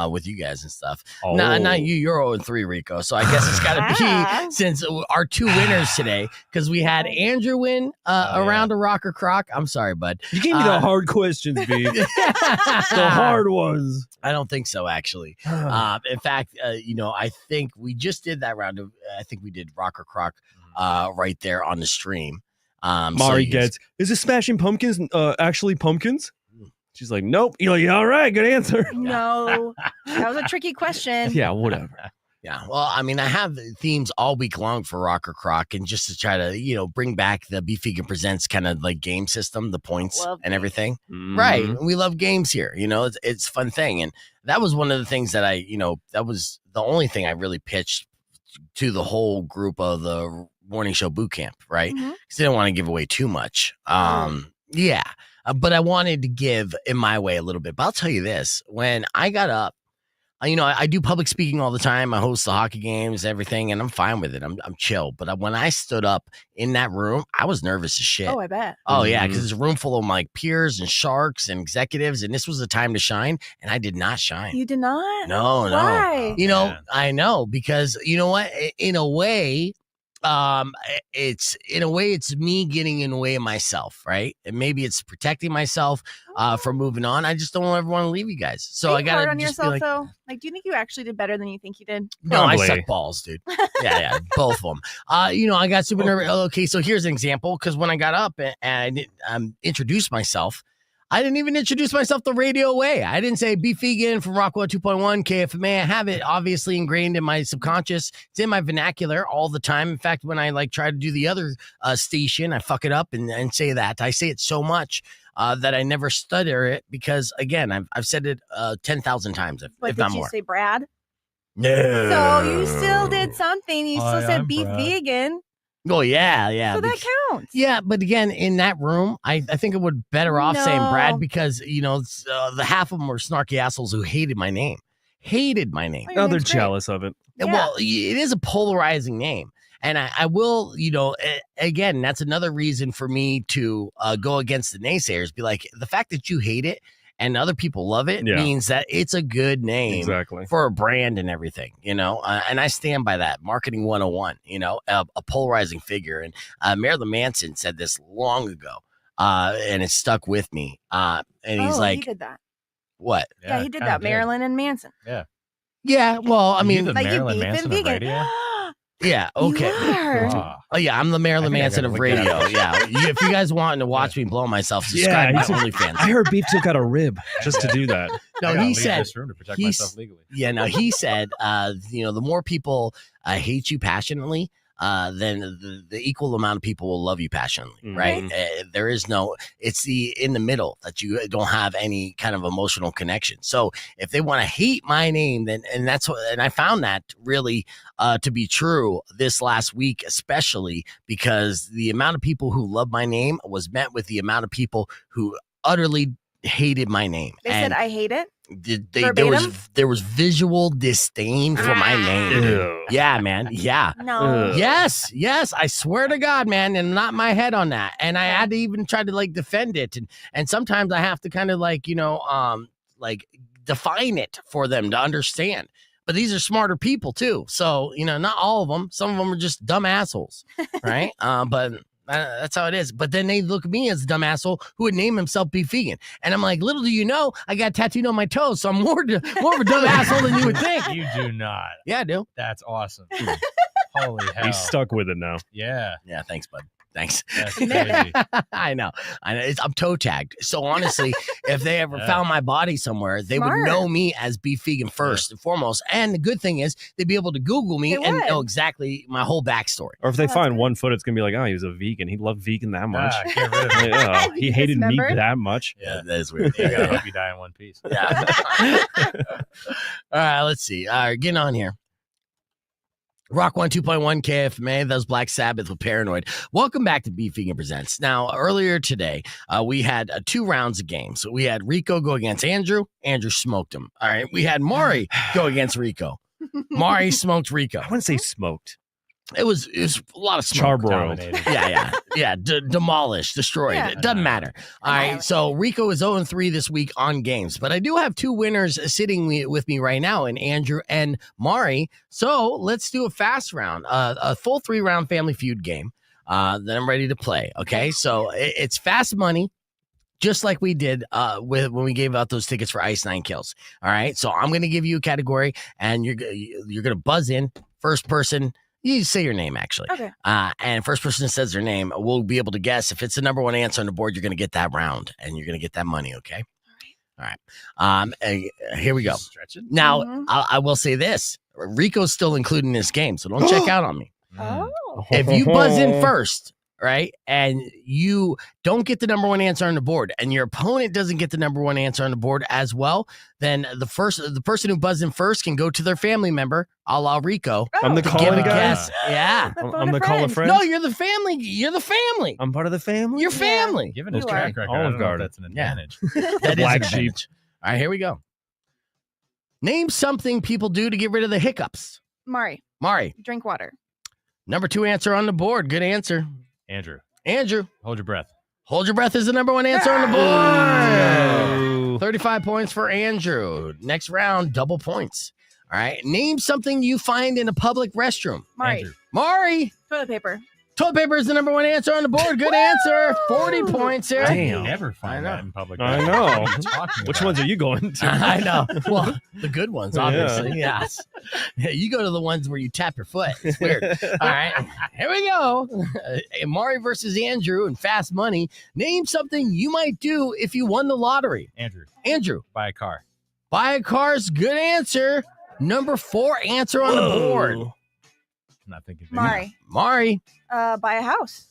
with you guys and stuff. Oh. Not you. You're 0-3, Rico. So I guess it's got to be since our two winners today, because we had Andrew win around a rock or crock. I'm sorry, bud. You gave me the hard questions, B. The hard ones. I don't think so, actually. In fact, I think we just did that round of. I think we did rock or crock right there on the stream. Mari gets, is it Smashing Pumpkins actually pumpkins? She's like, nope. You're like, yeah, all right, good answer. No, that was a tricky question. Yeah, whatever. Yeah, well, I mean, I have themes all week long for Rock or Crock, and just to try to, bring back the Beef Vegan Presents kind of like game system, the points and everything. Mm-hmm. Right. We love games here. It's a fun thing. And that was one of the things that that was the only thing I really pitched to the whole group of the morning show boot camp, right? Because I didn't want to give away too much. Yeah. But I wanted to give in my way a little bit. But I'll tell you this, when I got up, I do public speaking all the time. I host the hockey games, everything, and I'm fine with it. I'm chill. But when I stood up in that room, I was nervous as shit. Oh, I bet. Oh, yeah, because it's a room full of my peers and sharks and executives, and this was the time to shine, and I did not shine. You did not? No. Why? I know, because you know what? In a way, it's me getting in the way of myself, right? And maybe it's protecting myself from moving on. I just don't ever want to leave you guys. So I got hard on yourself though. Like, do you think you actually did better than you think you did? No, I suck balls, dude. Yeah, both of them. I got super nervous. Okay, so here's an example. Because when I got up and I introduced myself, I didn't even introduce myself the radio way. I didn't say Beef Vegan from Rockwell 2.1 KFMA. I have it obviously ingrained in my subconscious. It's in my vernacular all the time. In fact, when I try to do the other station, I fuck it up and say that. I say it so much that I never stutter it because, again, I've said it 10,000 times, if not more. Did you say Brad? No. So you still did something. You still said Beef Vegan. Oh, yeah. So that counts. Yeah, but again, in that room, I think it would better off saying Brad because, the half of them were snarky assholes who hated my name. Oh, they're jealous of it. Yeah. Well, it is a polarizing name. And I will, again, that's another reason for me to go against the naysayers. Be like, the fact that you hate it and other people love it means that it's a good name for a brand and everything, and I stand by that. Marketing 101, a polarizing figure. And Marilyn Manson said this long ago, and it stuck with me. And he's like, he did that. What? Yeah, he did that. Marilyn and Manson. Yeah. Yeah. Well, I mean, the Marilyn Manson of radio. Yeah. Okay. Oh yeah, I'm the Marilyn Manson of radio. Yeah. If you guys want to watch me blow myself, subscribe to OnlyFans. I heard Beef took out a rib just to do that. No, he said this room to protect myself legally. Yeah. No, he said, the more people hate you passionately, then the equal amount of people will love you passionately, right? There is it's in the middle that you don't have any kind of emotional connection. So if they want to hate my name, then, and I found that really to be true this last week, especially because the amount of people who love my name was met with the amount of people who utterly hated my name. They said, I hate it. There was visual disdain for my name. Ew. Yeah, man. Yeah. No. Yes. I swear to God, man, and not my head on that. And I had to even try to defend it, and sometimes I have to kind of define it for them to understand. But these are smarter people too, so not all of them. Some of them are just dumb assholes, right? But. That's how it is. But then they look at me as a dumb asshole who would name himself Beef Vegan. And I'm like, little do you know, I got tattooed on my toes. So I'm more of a dumb asshole than you would think. You do not. Yeah, I do. That's awesome. Holy hell. He's stuck with it now. Yeah. Yeah, thanks, bud. Thanks. That's crazy. I know. I'm toe tagged. So honestly, if they ever found my body somewhere, they would know me as Beef Vegan first and foremost. And the good thing is they'd be able to Google me and know exactly my whole backstory. Or if they find one foot, it's gonna be like, oh, he was a vegan. He loved vegan that much. Get rid of it. He hated meat that much. Yeah, that is weird. I hope you die in one piece. Yeah. All right, let's see. All right, getting on here. Rock 102.1 KFMA, that was Black Sabbath with Paranoid. Welcome back to Beef Vegan Presents. Now, earlier today, we had 2 rounds of games. We had Rico go against Andrew. Andrew smoked him. All right. We had Mari go against Rico. Mari smoked Rico. I wouldn't say smoked. It was a lot of smoke. Charbroiled. Yeah. Demolished, destroyed. Yeah. It doesn't matter. All right. So Rico is 0-3 this week on games, but I do have 2 winners sitting with me right now, in Andrew and Mari. So let's do a fast round, a full 3-round Family Feud game that I'm ready to play. Okay. So it's fast money, just like we did when we gave out those tickets for Ice 9 Kills. All right. So I'm going to give you a category, and you're going to buzz in. First person. You say your name, actually. Okay. And first person that says their name will be able to guess. If it's the number 1 answer on the board, you're going to get that round, and you're going to get that money, okay? All right. Here we go. Now, I will say this. Rico's still included in this game, so don't check out on me. Oh. If you buzz in first, right, and you don't get the number 1 answer on the board, and your opponent doesn't get the number 1 answer on the board as well, then the person who buzzed in first can go to their family member, a la Rico. I'm the caller guy. Guess. Yeah. I'm the caller friend. No, you're the family. You're the family. I'm part of the family. You're family. Given his track record, I don't know if that's an advantage. That is Black an sheep. advantage. All right, here we go. Name something people do to get rid of the hiccups. Mari, drink water. Number 2 answer on the board. Good answer. Andrew, hold your breath. Hold your breath is the number 1 answer on the board. 35 points for Andrew. Next round, double points. All right. Name something you find in a public restroom. Mari. Toilet paper. Toilet paper is the number 1 answer on the board. Good answer. 40 points here. Damn. Never find that in public. I know. Which ones are you going to? I know. Well, the good ones, obviously. Yes. You go to the ones where you tap your foot. It's weird. All right. Here we go. Mari versus Andrew and Fast Money. Name something you might do if you won the lottery. Andrew. Buy a car. Buy a car's good answer. Number 4 answer on the board. Not thinking. Mari. Buy a house.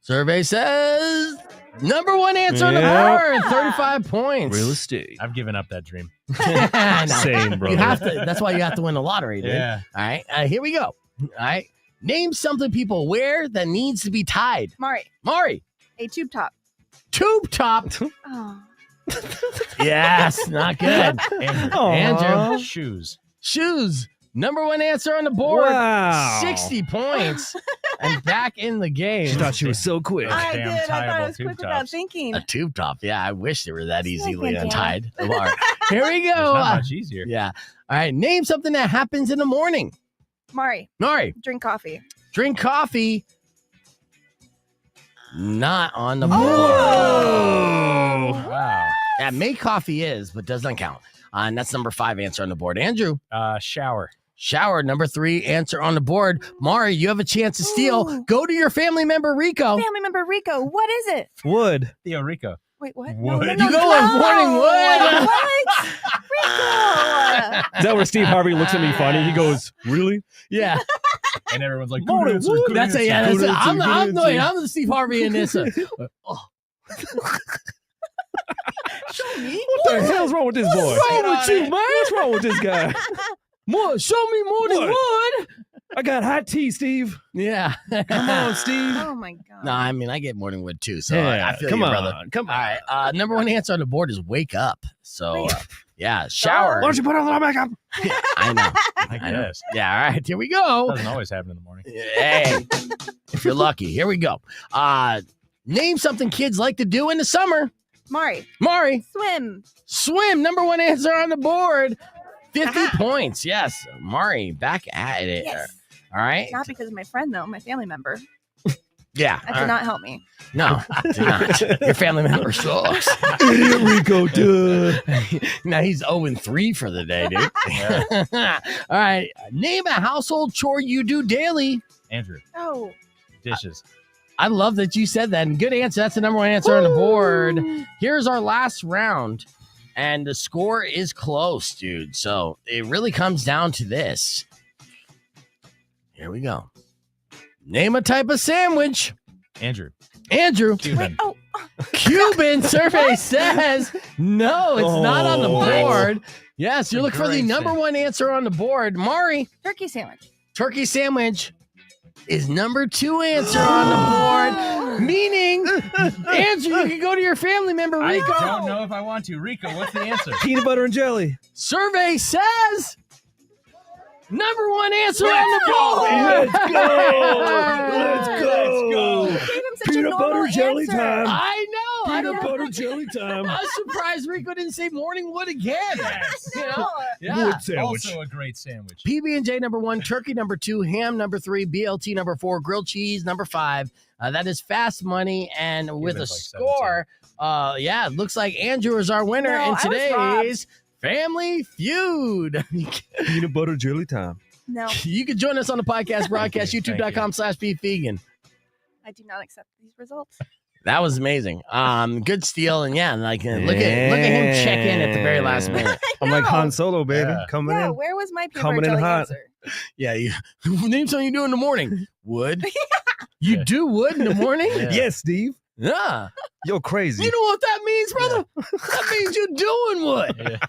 Survey says number 1 answer on the board. 35 points. Real estate. I've given up that dream. Same, bro. That's why you have to win the lottery, dude. Yeah. All right. Here we go. All right. Name something people wear that needs to be tied. Mari. A tube top. Tube top. Oh. Yes. Not good. Andrew. Shoes. Number 1 answer on the board. Wow. 60 points. And back in the game. She thought she was so quick. I did. I thought I was quick without thinking. A tube top. Yeah, I wish they were that easily untied. All right. Here we go. It's not much easier. Yeah. All right. Name something that happens in the morning. Mari. Drink coffee. Drink coffee. Not on the board. Oh. Wow. Yeah, make coffee is, but doesn't count. And that's number 5 answer on the board. Andrew. Shower, number 3 answer on the board. Mari, you have a chance to steal. Ooh. Go to your family member, Rico. What is it? Wood. Theo Rico. Wait, what? Wood. You go with morning wood. What? Rico. Is that where Steve Harvey looks at me funny? He goes, really? Yeah. And everyone's like, Morning good answer, wood. good That's answer. it. Yeah, that's it. I'm answer. the Steve Harvey in this. Show me. What the hell's wrong with this boy? What's wrong with you, man? What's wrong with this guy? Show me morning wood. I got hot tea, Steve. Yeah. Come on, Steve. Oh my god. No, I mean I get morning wood too. So Yeah, I feel come you, on, brother. come on. All right. Number 1 answer on the board is wake up. So yeah, shower. Why don't you put on the makeup? I know. I guess. Yeah. All right. Here we go. Doesn't always happen in the morning. Hey, if you're lucky. Here we go. Name something kids like to do in the summer. Mari. Swim. Number 1 answer on the board. 50 points. Yes. Mari, back at it. Yes. All right. Not because of my friend though, my family member. Yeah. That did not help me. No, did not. Your family member sucks. Idiot Rico, dude. Now he's 0-3 for the day, dude. All right. Name a household chore you do daily. Andrew. Oh. Dishes. I love that you said that. And good answer. That's the number 1 answer on the board. Here's our last round. And the score is close, dude. So it really comes down to this. Here we go. Name a type of sandwich. Andrew. Cuban. Cuban survey says no, it's not on the board. Yes, you're looking for the number 1 answer on the board. Mari. Turkey sandwich. turkey sandwich is number 2 answer on the board, meaning, Andrew, you can go to your family member, Rico. I don't know if I want to. Rico, what's the answer? Peanut butter and jelly. Survey says number 1 answer on the board. Let's go. Let's go. You gave him such a Peanut normal butter jelly answer. time. I know. Peanut butter jelly time. I'm surprised Rico didn't say morning wood again. You know? Yeah. Wood sandwich. Also a great sandwich. PB&J number 1, turkey number 2, ham number 3, BLT number 4, grilled cheese number 5. That is fast money, and with a like score, it looks like Andrew is our winner No, in I was today's Family Feud. Peanut butter jelly time. No, You can join us on the podcast broadcast, Thank you. youtube.com/beefvegan. I do not accept these results. That was amazing. Good steal, and look at him check in at the very last minute. I'm like Han Solo, baby. Yeah. Coming Yeah, in. where was my peanut Coming butter in jelly hot. answer? Yeah, you name something you do in the morning. Wood. You do wood in the morning? Yeah. Yes, Steve. Yeah. You're crazy. You know what that means, brother? That means you're doing wood.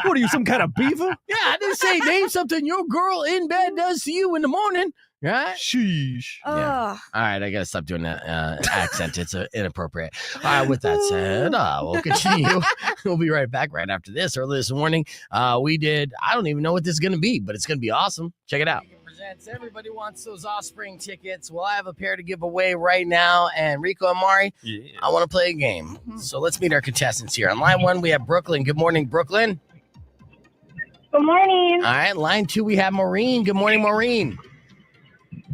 What are you, some kind of beaver? Yeah, I didn't say name something your girl in bed does to you in the morning, right? Sheesh. Ugh. All right, I gotta stop doing that accent. It's inappropriate. All right, with that said, we'll continue. We'll be right back right after this. Early this morning, we did. I don't even know what this is gonna be, but it's gonna be awesome. Check it out. Everybody wants those Offspring tickets. Well, I have a pair to give away right now, and Rico and Mari, I want to play a game. So let's meet our contestants here. On line 1, we have Brooklyn. Good morning, Brooklyn. Good morning. All right, line 2, we have Maureen. Good morning, Maureen.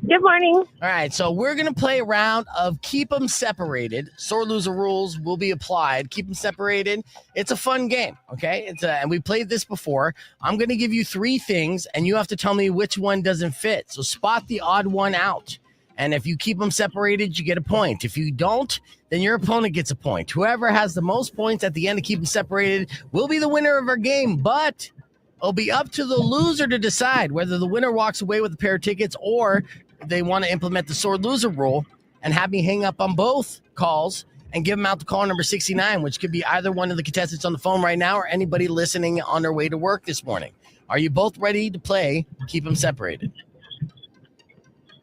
Good morning. All right, so we're going to play a round of keep them separated. Sore loser rules will be applied. Keep them separated. It's a fun game, okay? And we played this before. I'm going to give you 3 things, and you have to tell me which one doesn't fit. So spot the odd one out. And if you keep them separated, you get a point. If you don't, then your opponent gets a point. Whoever has the most points at the end to keep them separated will be the winner of our game. But it'll be up to the loser to decide whether the winner walks away with a pair of tickets or they want to implement the sore loser rule and have me hang up on both calls and give them out to call number 69, which could be either one of the contestants on the phone right now or anybody listening on their way to work this morning. Are you both ready to play Keep Them Separated?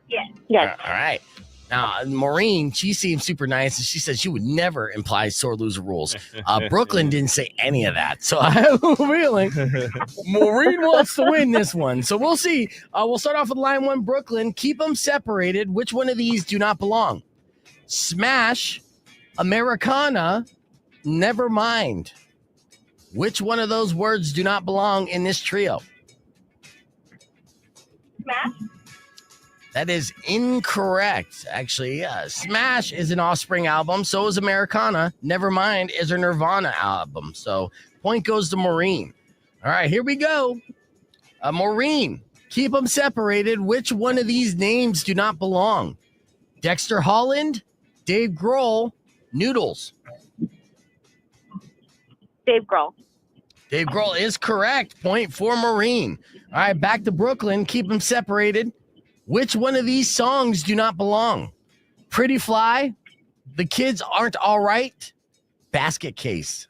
Yes. Yes. All right. Now, Maureen, she seems super nice, and she said she would never imply sore loser rules. Brooklyn didn't say any of that, so I have a feeling Maureen wants to win this one. So we'll see. We'll start off with line 1, Brooklyn. Keep them separated. Which one of these do not belong? Smash, Americana, never mind. Which one of those words do not belong in this trio? Smash. That is incorrect, actually. Smash is an Offspring album. So is Americana. Nevermind is a Nirvana album. So point goes to Maureen. All right, here we go. Maureen, keep them separated. Which one of these names do not belong? Dexter Holland, Dave Grohl, Noodles. Dave Grohl. Dave Grohl is correct. Point for Maureen. All right, back to Brooklyn. Keep them separated. Which one of these songs do not belong? Pretty Fly, The Kids Aren't All Right, Basket Case.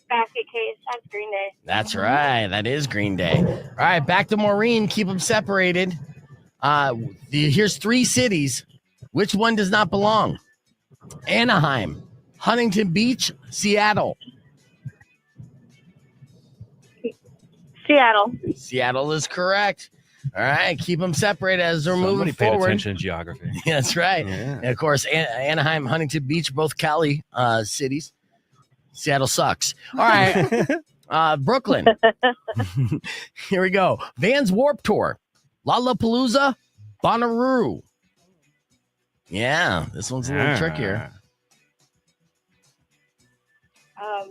Basket Case. That's Green Day. That's right. That is Green Day. All right, back to Maureen. Keep them separated. Here's 3 cities. Which one does not belong? Anaheim, Huntington Beach, Seattle. Seattle. Seattle is correct. All right, keep them separated as they're Somebody moving paid forward. attention to geography. That's right. Yeah. And of course, Anaheim, Huntington Beach, both Cali cities. Seattle sucks. All right, Brooklyn. Here we go. Vans Warped Tour, Lollapalooza, Bonnaroo. Yeah, this one's a little trickier. I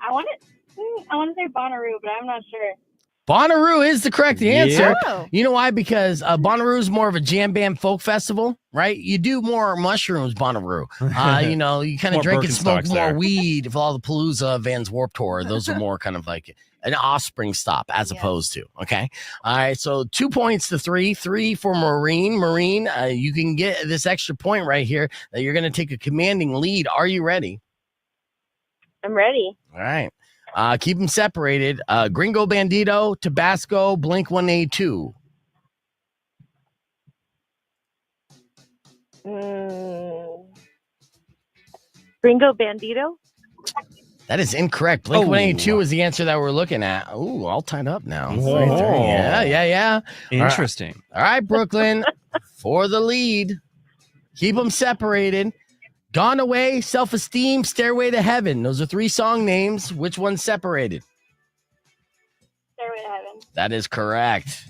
want to say Bonnaroo, but I'm not sure. Bonnaroo is the correct answer. Oh. You know why? Because Bonnaroo is more of a jam band folk festival, right? You do more mushrooms, Bonnaroo. You kind of drink and smoke more weed for all the Palooza, Vans Warped Tour. Those are more kind of like an Offspring stop as opposed to, okay? All right, so 2 points to 3. 3 for Maureen. Maureen, you can get this extra point right here that you're going to take a commanding lead. Are you ready? I'm ready. All right. Keep them separated. Gringo Bandito, Tabasco, Blink 182. Gringo Bandito? That is incorrect. Blink 182 is the answer that we're looking at. Ooh, all tied up now. Yeah. Interesting. All right, Brooklyn, for the lead. Keep them separated. Gone Away, Self-Esteem, Stairway to Heaven. Those are 3 song names. Which one's separated? Stairway to Heaven. That is correct.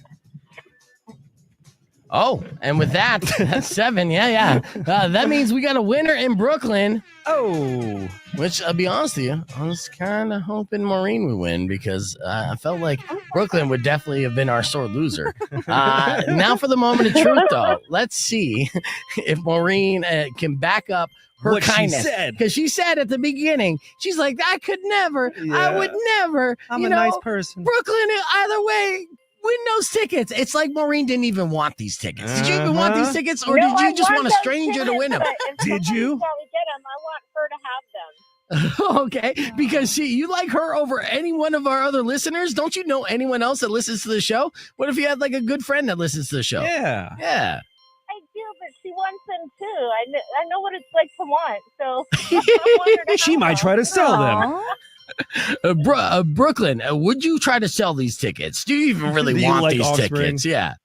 Oh, and with that, that's 7. Yeah. That means we got a winner in Brooklyn. Oh, which I'll be honest with you, I was kind of hoping Maureen would win because I felt like Brooklyn would definitely have been our sore loser. Now for the moment of truth, though. Let's see if Maureen can back up her what kindness. Because she said at the beginning, she's like, I could never, I would never. I'm a nice person. Brooklyn, either way, win those tickets. It's like Maureen didn't even want these tickets. Did you even want these tickets, or did you just want a stranger to win them? Did you? Get them. I want her to have them. Okay, because you like her over any one of our other listeners. Don't you know anyone else that listens to the show? What if you had like a good friend that listens to the show? Yeah. I do, but she wants them too. I know what it's like to want. So I want her to She might try to sell them. Brooklyn, would you try to sell these tickets? Do you even really want these tickets? Yeah.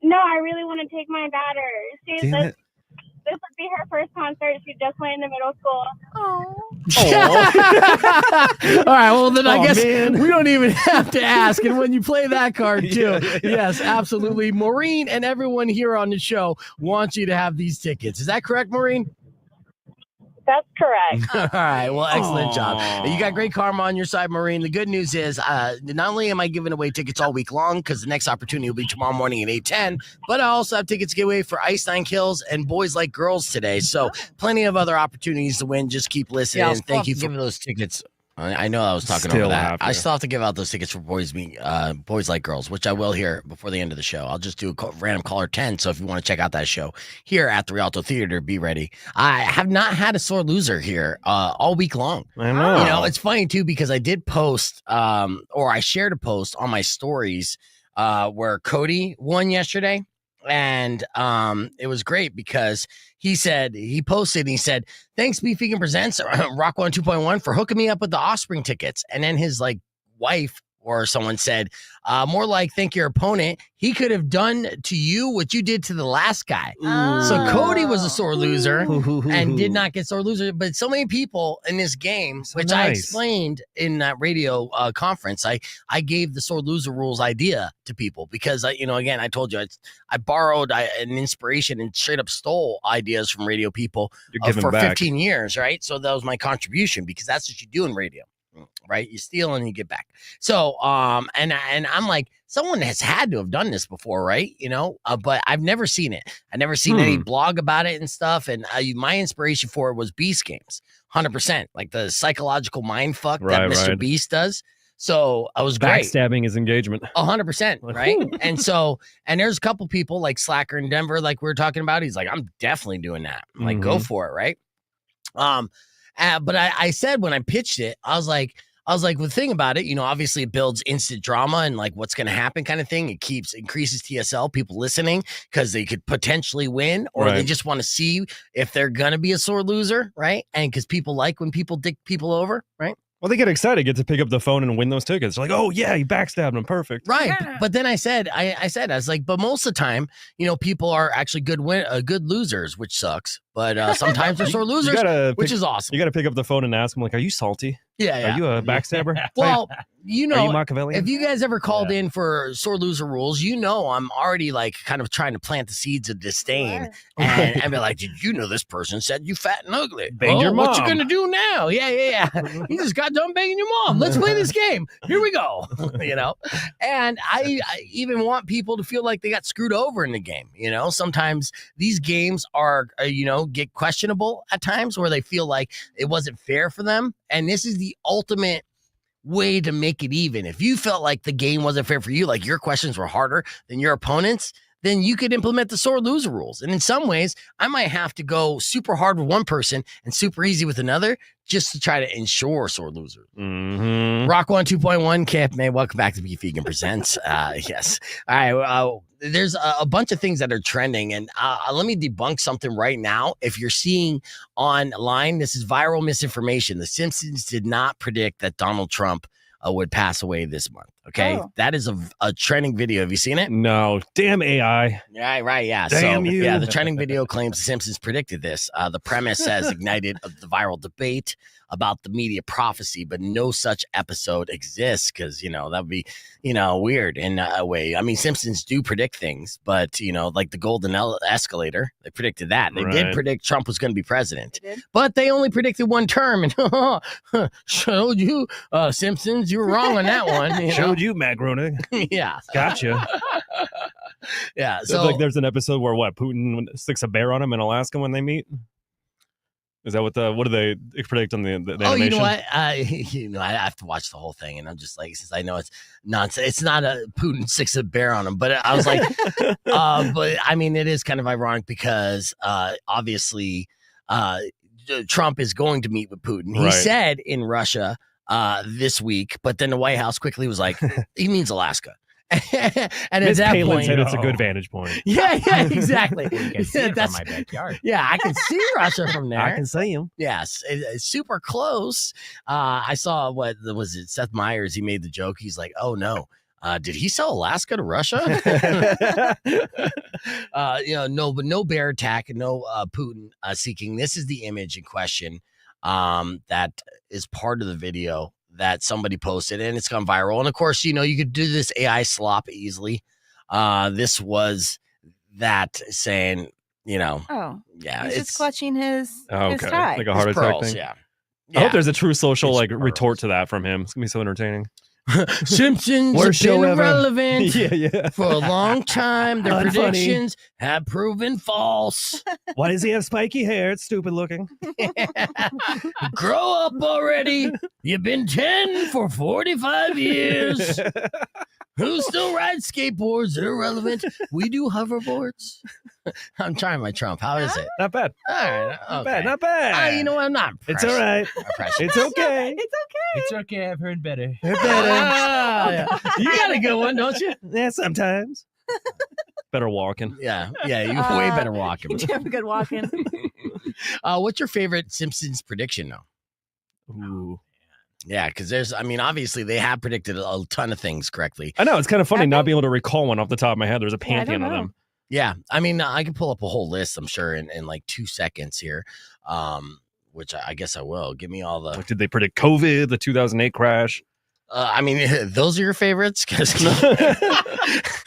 No, I really want to take my daughter. This would be her first concert. She just went into middle school. All right, well, then I guess we don't even have to ask. And when you play that card, too, yes, absolutely. Maureen and everyone here on the show wants you to have these tickets. Is that correct, Maureen? That's correct. All right. Well, excellent job. You got great karma on your side, Maureen. The good news is not only am I giving away tickets all week long because the next opportunity will be tomorrow morning at 8:10, but I also have tickets to give away for Ice Nine Kills and Boys Like Girls today. So plenty of other opportunities to win. Just keep listening. Yeah, Thank you for giving those tickets. I know I was talking over that. I still have to give out those tickets for Boys Like Girls, which I will here before the end of the show. I'll just do a random caller 10. So if you want to check out that show here at the Rialto Theater, be ready. I have not had a sore loser here all week long. I know. You know, it's funny too because I did post or I shared a post on my stories where Cody won yesterday. And it was great because he posted and he said, thanks, Beef Vegan Presents Rock 1 2.1 for hooking me up with the Offspring tickets. And then his wife or someone said, more like thank your opponent. He could have done to you what you did to the last guy. So Cody was a sore loser and did not get sore loser. But so many people in this game, which I explained in that radio conference, I gave the sore loser rules idea to people because, again, I told you I borrowed an inspiration and straight up stole ideas from radio people for 15 years, right? So that was my contribution because that's what you do in radio. Right, you steal and you get back. So, and I'm like, someone has had to have done this before, right? But I've never seen it. I never seen any blog about it and stuff. And my inspiration for it was Beast Games, 100%, like the psychological mind fuck that Mr. Beast does. So I was great. Backstabbing his engagement. 100%, right? And there's a couple people like Slacker in Denver, like we were talking about. He's like, I'm definitely doing that. I'm like, go for it, right? But I said when I pitched it, I was like, the thing about it, obviously it builds instant drama and like what's going to happen kind of thing. It increases TSL, people listening because they could potentially win or they just want to see if they're going to be a sore loser, right? And because people like when people dick people over, right? Well, they get excited, get to pick up the phone and win those tickets. They're like, oh, yeah, you backstabbed him. Perfect. Right. Yeah. But then I was like, but most of the time, people are actually good losers, which sucks. But sometimes they're sore losers, which is awesome. You got to pick up the phone and ask them, like, are you salty? Yeah. Are you a backstabber? Well, are you Machiavellian? If you guys ever called in for sore loser rules, I'm already like kind of trying to plant the seeds of disdain and be like, did you know this person said you fat and ugly? Banged your mom. What you gonna do now? Yeah. You just got done banging your mom. Let's play this game. Here we go. And I even want people to feel like they got screwed over in the game. Sometimes these games are, get questionable at times where they feel like it wasn't fair for them. And this is the ultimate way to make it even. If you felt like the game wasn't fair for you, like your questions were harder than your opponents, then you could implement the sore loser rules. And in some ways, I might have to go super hard with one person and super easy with another just to try to ensure sore loser. Rock 1 2.1, Camp May, welcome back to Beef Vegan Presents. Yes. All right. There's a bunch of things that are trending, and let me debunk something right now. If you're seeing online, this is viral misinformation. The Simpsons did not predict that Donald Trump would pass away this month. Okay. That is a trending video. Have you seen it? No. Damn AI. Yeah, right. Yeah. Damn you. Yeah, the trending video claims The Simpsons predicted this. The premise has ignited the viral debate about the media prophecy, but no such episode exists because, that would be, weird in a way. I mean, Simpsons do predict things, but, like the golden escalator, they predicted that. They did predict Trump was going to be president, but they only predicted one term. And showed you, Simpsons, you were wrong on that one. Showed you, Matt Groening. Yeah. Gotcha. Yeah. So like there's an episode where Putin sticks a bear on him in Alaska when they meet? Is that what do they predict on the animation? Oh, you know what? I have to watch the whole thing, and I'm just like, since I know it's nonsense, it's not a Putin sticks a bear on him, but I was like, but I mean, it is kind of ironic because obviously Trump is going to meet with Putin. He said in Russia this week, but then the White House quickly was like, he means Alaska. And Ms. at that Palin point, said it's a good vantage point. Yeah, exactly. You can see it from my backyard. Yeah, I can see Russia from there. I can see him. Yes, it's super close. I saw what was it? Seth Meyers. He made the joke. He's like, "Oh no, did he sell Alaska to Russia?" No bear attack, and no Putin seeking. This is the image in question that is part of the video that somebody posted, and it's gone viral. And of course, you could do this AI slop easily. This was that saying, yeah, he's just clutching his okay, tie. like a heart attack thing. Yeah. I hope there's a true social retort to that from him. It's gonna be so entertaining. Simpsons Worst have show been ever. irrelevant Yeah. for a long time. Their Unfunny. predictions have proven false. Why does he have spiky hair? It's stupid looking. Grow up already. You've been 10 for 45 years. Who still rides skateboards? They're irrelevant. We do hoverboards. I'm trying my Trump. How is it? Not bad. All right. Not bad. Not bad. You know what? I'm not. It's all right. It's okay. It's okay. I've heard better. Yeah. You got a good one, don't you? Yeah, sometimes. Better walking. Yeah, you way better walking. You do have a good walking. What's your favorite Simpsons prediction, though? Ooh. Yeah, because obviously they have predicted a ton of things correctly. I know. It's kind of funny not being able to recall one off the top of my head. There's a pantheon of them. Yeah, I can pull up a whole list, I'm sure, in like 2 seconds here, which I guess I will. Give me all the... Like, did they predict COVID, the 2008 crash? Those are your favorites?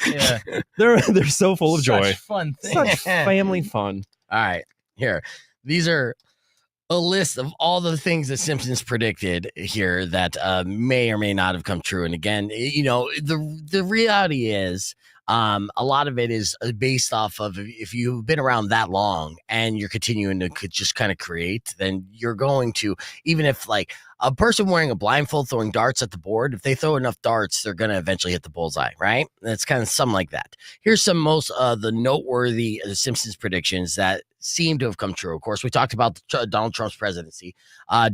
Yeah. They're so full of joy. Such fun things. Such family fun. All right, here. These are a list of all the things that Simpsons predicted here that may or may not have come true. And again, the reality is a lot of it is based off of if you've been around that long and you're continuing to just kind of create, then you're going to, even if like a person wearing a blindfold throwing darts at the board, if they throw enough darts, they're going to eventually hit the bullseye, right? And it's kind of something like that. Here's some most the noteworthy Simpsons predictions that seem to have come true. Of course, we talked about Donald Trump's presidency,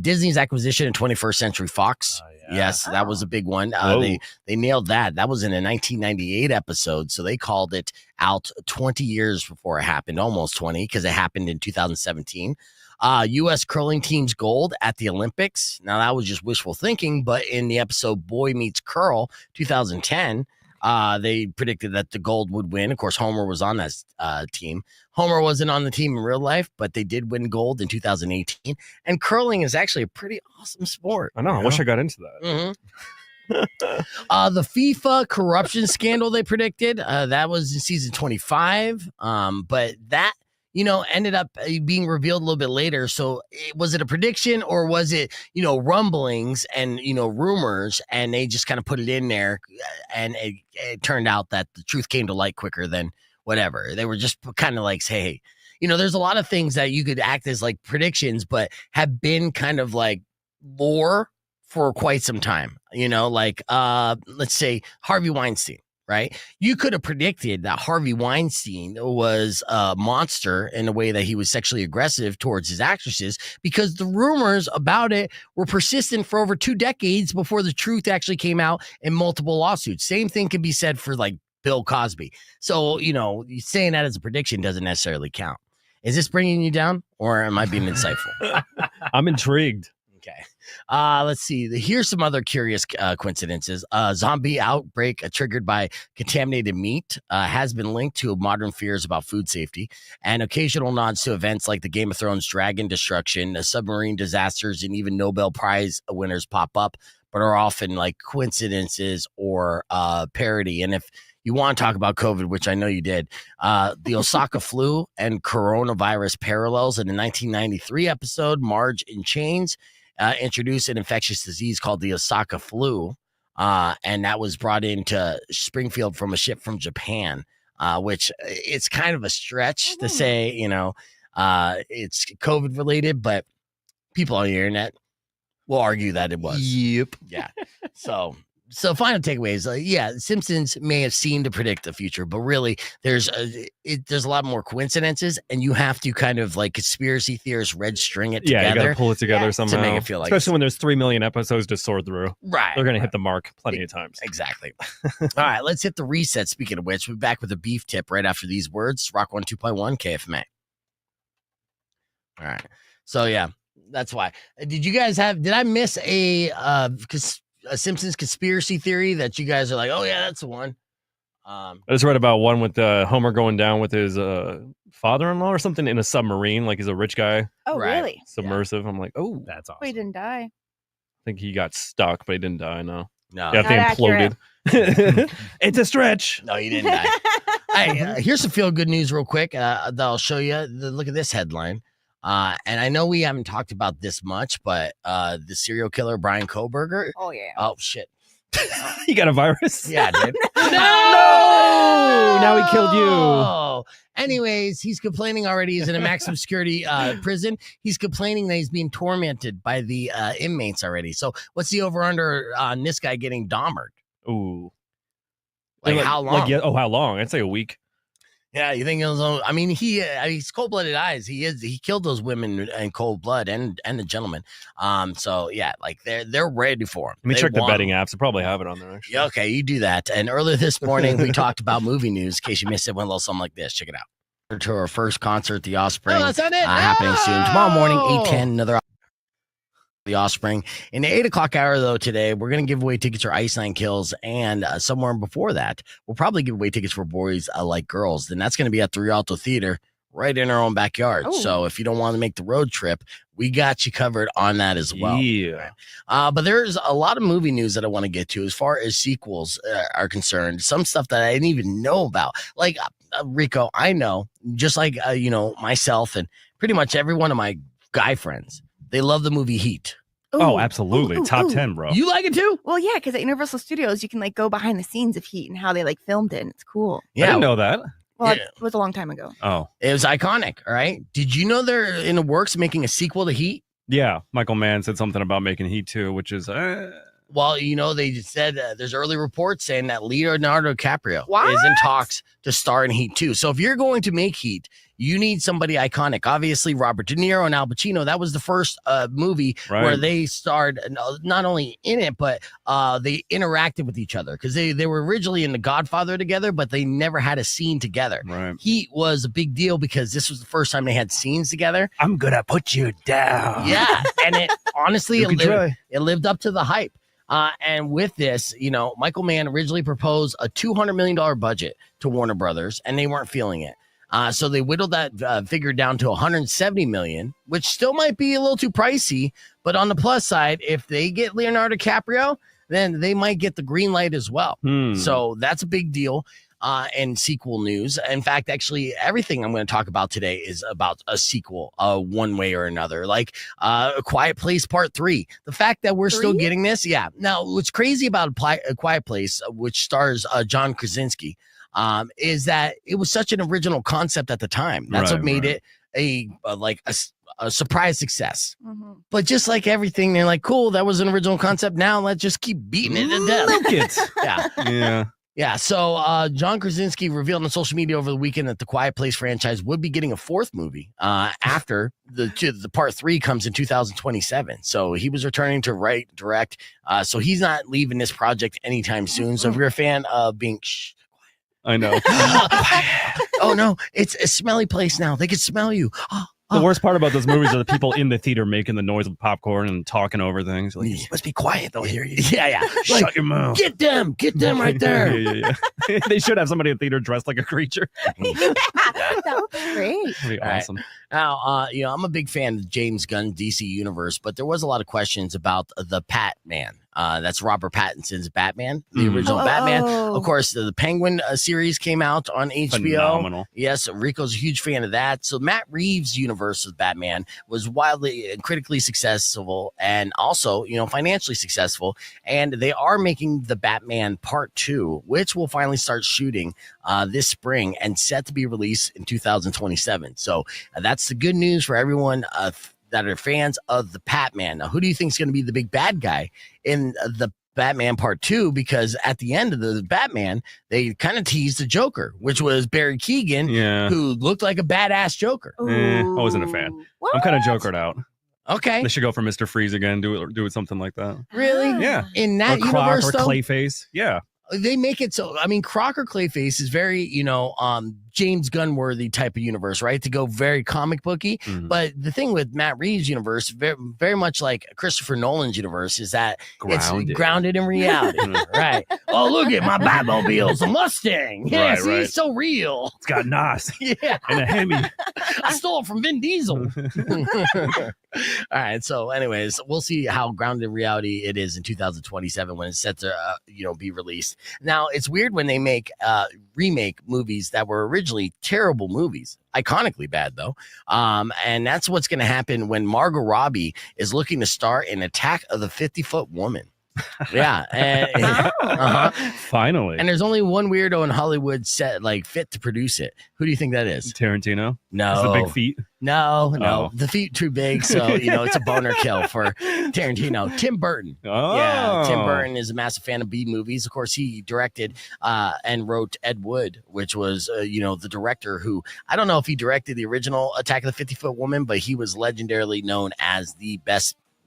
Disney's acquisition of 21st Century Fox. Yeah. Yes, that was a big one. They nailed that. That was in a 1998 episode, so they called it out 20 years before it happened, almost 20, because it happened in 2017. U.S. curling team's gold at the Olympics. Now, that was just wishful thinking, but in the episode Boy Meets Curl 2010, they predicted that the gold would win. Of course, Homer was on that team. Homer wasn't on the team in real life, but they did win gold in 2018. And curling is actually a pretty awesome sport. I know. I wish I got into that. Mm-hmm. The FIFA corruption scandal they predicted, that was in season 25. But that, ended up being revealed a little bit later. So was it a prediction or was it, rumblings and, rumors, and they just kind of put it in there, and it turned out that the truth came to light quicker than whatever. They were just kind of like, hey, there's a lot of things that you could act as like predictions, but have been kind of like lore for quite some time, let's say Harvey Weinstein. right? You could have predicted that Harvey Weinstein was a monster in a way that he was sexually aggressive towards his actresses, because the rumors about it were persistent for over 2 decades before the truth actually came out in multiple lawsuits. Same thing can be said for like Bill Cosby. So, saying that as a prediction doesn't necessarily count. Is this bringing you down, or am I being insightful? I'm intrigued. Okay. Let's see. Here's some other curious coincidences. Zombie outbreak triggered by contaminated meat has been linked to modern fears about food safety, and occasional nods to events like the Game of Thrones dragon destruction, submarine disasters, and even Nobel Prize winners pop up, but are often like coincidences or parody. And if you want to talk about COVID, which I know you did, the Osaka flu and coronavirus parallels in the 1993 episode, Marge in Chains, introduced an infectious disease called the Osaka flu, and that was brought into Springfield from a ship from Japan, which it's kind of a stretch to say, it's COVID related, but people on the internet will argue that it was. Yep. Yeah. So final takeaways, Simpsons may have seemed to predict the future, but really there's a lot more coincidences, and you have to kind of like conspiracy theorists red string it together. Yeah, you got to pull it together somehow to make it feel like, especially when there's 3 million episodes to sort through. Right. They're going to hit the mark plenty of times. Exactly. All right, let's hit the reset. Speaking of which, we're back with a beef tip right after these words. Rock 102.1 KFMA. All right. So yeah, that's why. Did I miss a Simpsons conspiracy theory that you guys are like, oh yeah, that's the one? I just read about one with Homer going down with his father-in-law or something in a submarine, like he's a rich guy. Oh, really? Submersive. Yeah. I'm like, oh, that's awesome. Oh, he didn't die. I think he got stuck, but he didn't die. No. No. Yeah, they imploded. It's a stretch. No, he didn't die. Hey, here's some feel-good news real quick that I'll show you. Look at this headline. And I know we haven't talked about this much, but the serial killer Brian Koberger. Oh yeah. Oh shit. You got a virus? Yeah, dude. No! Now he killed you. Oh. Anyways, he's complaining already. He's in a maximum security prison. He's complaining that he's being tormented by the inmates already. So what's the over-under on this guy getting Dahmered? Ooh. Like how long? How long? I'd say a week. Yeah, you think it was? I mean, he's cold-blooded eyes. He killed those women in cold blood and the gentleman. So yeah, like they're ready for him. Let me check the betting apps. I probably have it on there. Actually. Yeah, okay, you do that. And earlier this morning, we talked about movie news. In case you missed it, went a little something like this. Check it out. To our first concert, The Offspring. Oh, that's not it. Happening soon tomorrow morning, 8:10. Another The Offspring. In the 8 o'clock hour, though, today, we're going to give away tickets for Ice Nine Kills. And somewhere before that, we'll probably give away tickets for Boys Like Girls. Then that's going to be at the Rialto Theater right in our own backyard. Oh. So if you don't want to make the road trip, we got you covered on that as well. Yeah. But there's a lot of movie news that I want to get to as far as sequels are concerned. Some stuff that I didn't even know about. Like, Rico, I know, just like, myself and pretty much every one of my guy friends, they love the movie Heat. Oh, absolutely. Top 10, bro. You like it too? Well, yeah, because at Universal Studios, you can like go behind the scenes of Heat and how they like filmed it. And it's cool. I didn't know that. Well, Yeah. it was a long time ago. Oh. It was iconic, all right? Did you know they're in the works making a sequel to Heat? Yeah. Michael Mann said something about making Heat 2, which is... Well, they just said there's early reports saying that Leonardo DiCaprio What? is in talks to star in Heat 2. So if you're going to make Heat, you need somebody iconic. Obviously, Robert De Niro and Al Pacino. That was the first movie where they starred not only in it, but they interacted with each other because they were originally in The Godfather together, but they never had a scene together. Right. Heat was a big deal because this was the first time they had scenes together. I'm going to put you down. Yeah. And it honestly, You can try. it lived up to the hype. And with this, Michael Mann originally proposed a $200 million budget to Warner Brothers, and they weren't feeling it. So they whittled that figure down to $170 million, which still might be a little too pricey. But on the plus side, if they get Leonardo DiCaprio, then they might get the green light as well. So that's a big deal. And sequel news. In fact, actually, everything I'm going to talk about today is about a sequel, one way or another. Like A Quiet Place Part 3. The fact that we're still getting this, yeah. Now, what's crazy about A Quiet Place, which stars John Krasinski, is that it was such an original concept at the time. That's what made it a surprise success. Mm-hmm. But just like everything, they're like, cool, that was an original concept. Now let's just keep beating it to death. Milk it. Yeah. Yeah. Yeah, so John Krasinski revealed on social media over the weekend that the Quiet Place franchise would be getting a fourth movie after the part 3 comes in 2027. So he was returning to write, direct. So he's not leaving this project anytime soon. So if you're a fan of being I know. oh no, it's a smelly place now. They can smell you. The worst part about those movies are the people in the theater making the noise of popcorn and talking over things. Like, you must be quiet. They'll hear you. Yeah. Shut Like, your mouth. Get them right there. yeah. They should have somebody in theater dressed like a creature. That would be great. That'd be awesome. Now, I'm a big fan of James Gunn DC Universe, but there was a lot of questions about the Batman. That's Robert Pattinson's Batman, the original Batman. Of course, the Penguin series came out on HBO. Phenomenal. Yes, Rico's a huge fan of that. So Matt Reeves' universe of Batman was wildly and critically successful and also, financially successful. And they are making the Batman Part 2, which will finally start shooting this spring and set to be released in 2027. So that's the good news for everyone that are fans of the Batman. Now, who do you think is going to be the big bad guy in the Batman Part 2? Because at the end of the Batman, they kind of teased the Joker, which was Barry Keoghan, who looked like a badass Joker. I wasn't a fan. What? I'm kind of jokered out. Okay. They should go for Mr. Freeze again. Do it something like that. Really? Yeah. In that or Croc universe, or though? Clayface. Yeah. They make it so, Croc or Clayface is very, James Gunn worthy type of universe, right? To go very comic booky. Mm-hmm. But the thing with Matt Reeves' universe, very, very much like Christopher Nolan's universe, is that it's grounded in reality, right? Oh, look at my Batmobile's a Mustang. Yeah, see, it's so real. It's got NOS. Yeah. And a Hemi. I stole it from Vin Diesel. All right. So, anyways, we'll see how grounded in reality it is in 2027 when it's set to, be released. Now, it's weird when they make remake movies that were originally terrible movies, iconically bad though. And that's what's going to happen when Margot Robbie is looking to star in Attack of the 50-Foot Woman. Yeah. Finally. And there's only one weirdo in Hollywood fit to produce it. Who do you think that is? Tarantino? No. It's the big feet? No. Oh. The feet too big, so it's a boner kill for Tarantino. Tim Burton. Oh. Yeah, Tim Burton is a massive fan of B movies. Of course, he directed and wrote Ed Wood, which was the director who, I don't know if he directed the original Attack of the 50-Foot Woman, but he was legendarily known as the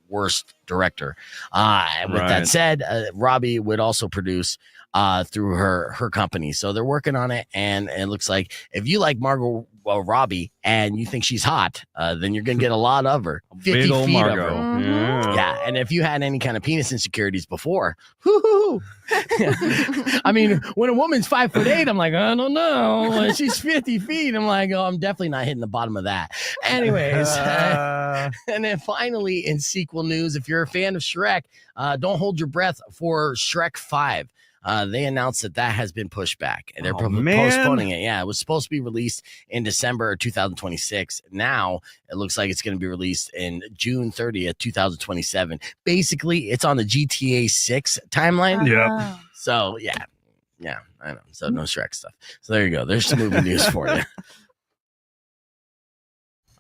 worst director. With that said, Robbie would also produce through her company, so they're working on it, and it looks like if you like Margot Robbie and you think she's hot, then you're gonna get a lot of her. 50 Big old feet Margot. of her. Yeah, and if you had any kind of penis insecurities before, when a woman's 5'8", I'm like, I don't know. When she's 50 feet, I'm like, I'm definitely not hitting the bottom of that. Anyways, and then finally, in sequel news, if you're a fan of Shrek, don't hold your breath for Shrek 5. They announced that has been pushed back and they're postponing it. Yeah, it was supposed to be released in December 2026. Now it looks like it's going to be released in June 30th, 2027. Basically, it's on the GTA 6 timeline. Yeah. So, yeah, I know. So, no Shrek stuff. So, there you go. There's some movie news for you.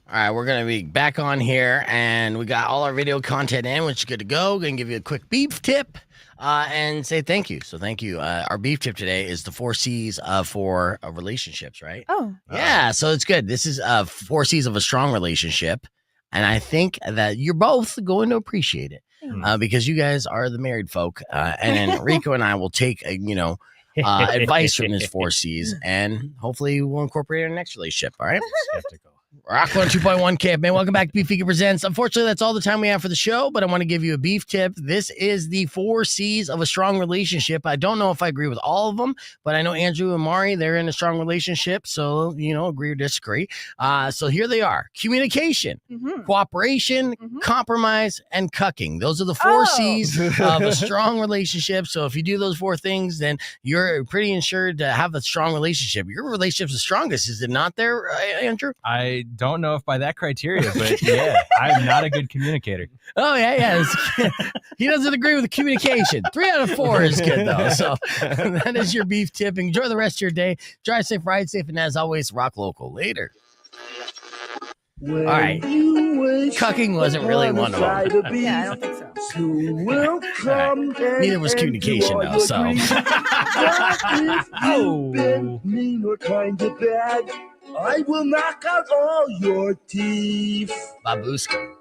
All right, we're going to be back on here, and we got all our video content in, which is good to go. Going to give you a quick beef tip and say thank you. So thank you. Our beef tip today is the 4 C's for relationships, right? Oh. Yeah, so it's good. This is 4 C's of a strong relationship, and I think that you're both going to appreciate it because you guys are the married folk, and then Rico and I will take, advice from this 4 C's, and hopefully we'll incorporate it in our next relationship, all right? Rock 102.1 Camp, man. Welcome back to Beef Vegan Presents. Unfortunately, that's all the time we have for the show, but I want to give you a beef tip. This is the 4 C's of a strong relationship. I don't know if I agree with all of them, but I know Andrew and Mari, they're in a strong relationship, so, agree or disagree. So here they are. Communication, cooperation, compromise, and cucking. Those are the 4 C's of a strong relationship. So if you do those 4 things, then you're pretty ensured to have a strong relationship. Your relationship's the strongest, is it not there, Andrew? I don't know if by that criteria, but yeah, I'm not a good communicator. Oh, yeah. He doesn't agree with the communication. 3 out of 4 is good, though. So that is your beef tip. Enjoy the rest of your day. Drive safe, ride safe, and as always, rock local. Later. All right. Cucking wasn't really one of them. Yeah, I don't think so. All right. Neither was communication, though. So. Oh. Mean or kind of bad, I will knock out all your teeth. Babushka.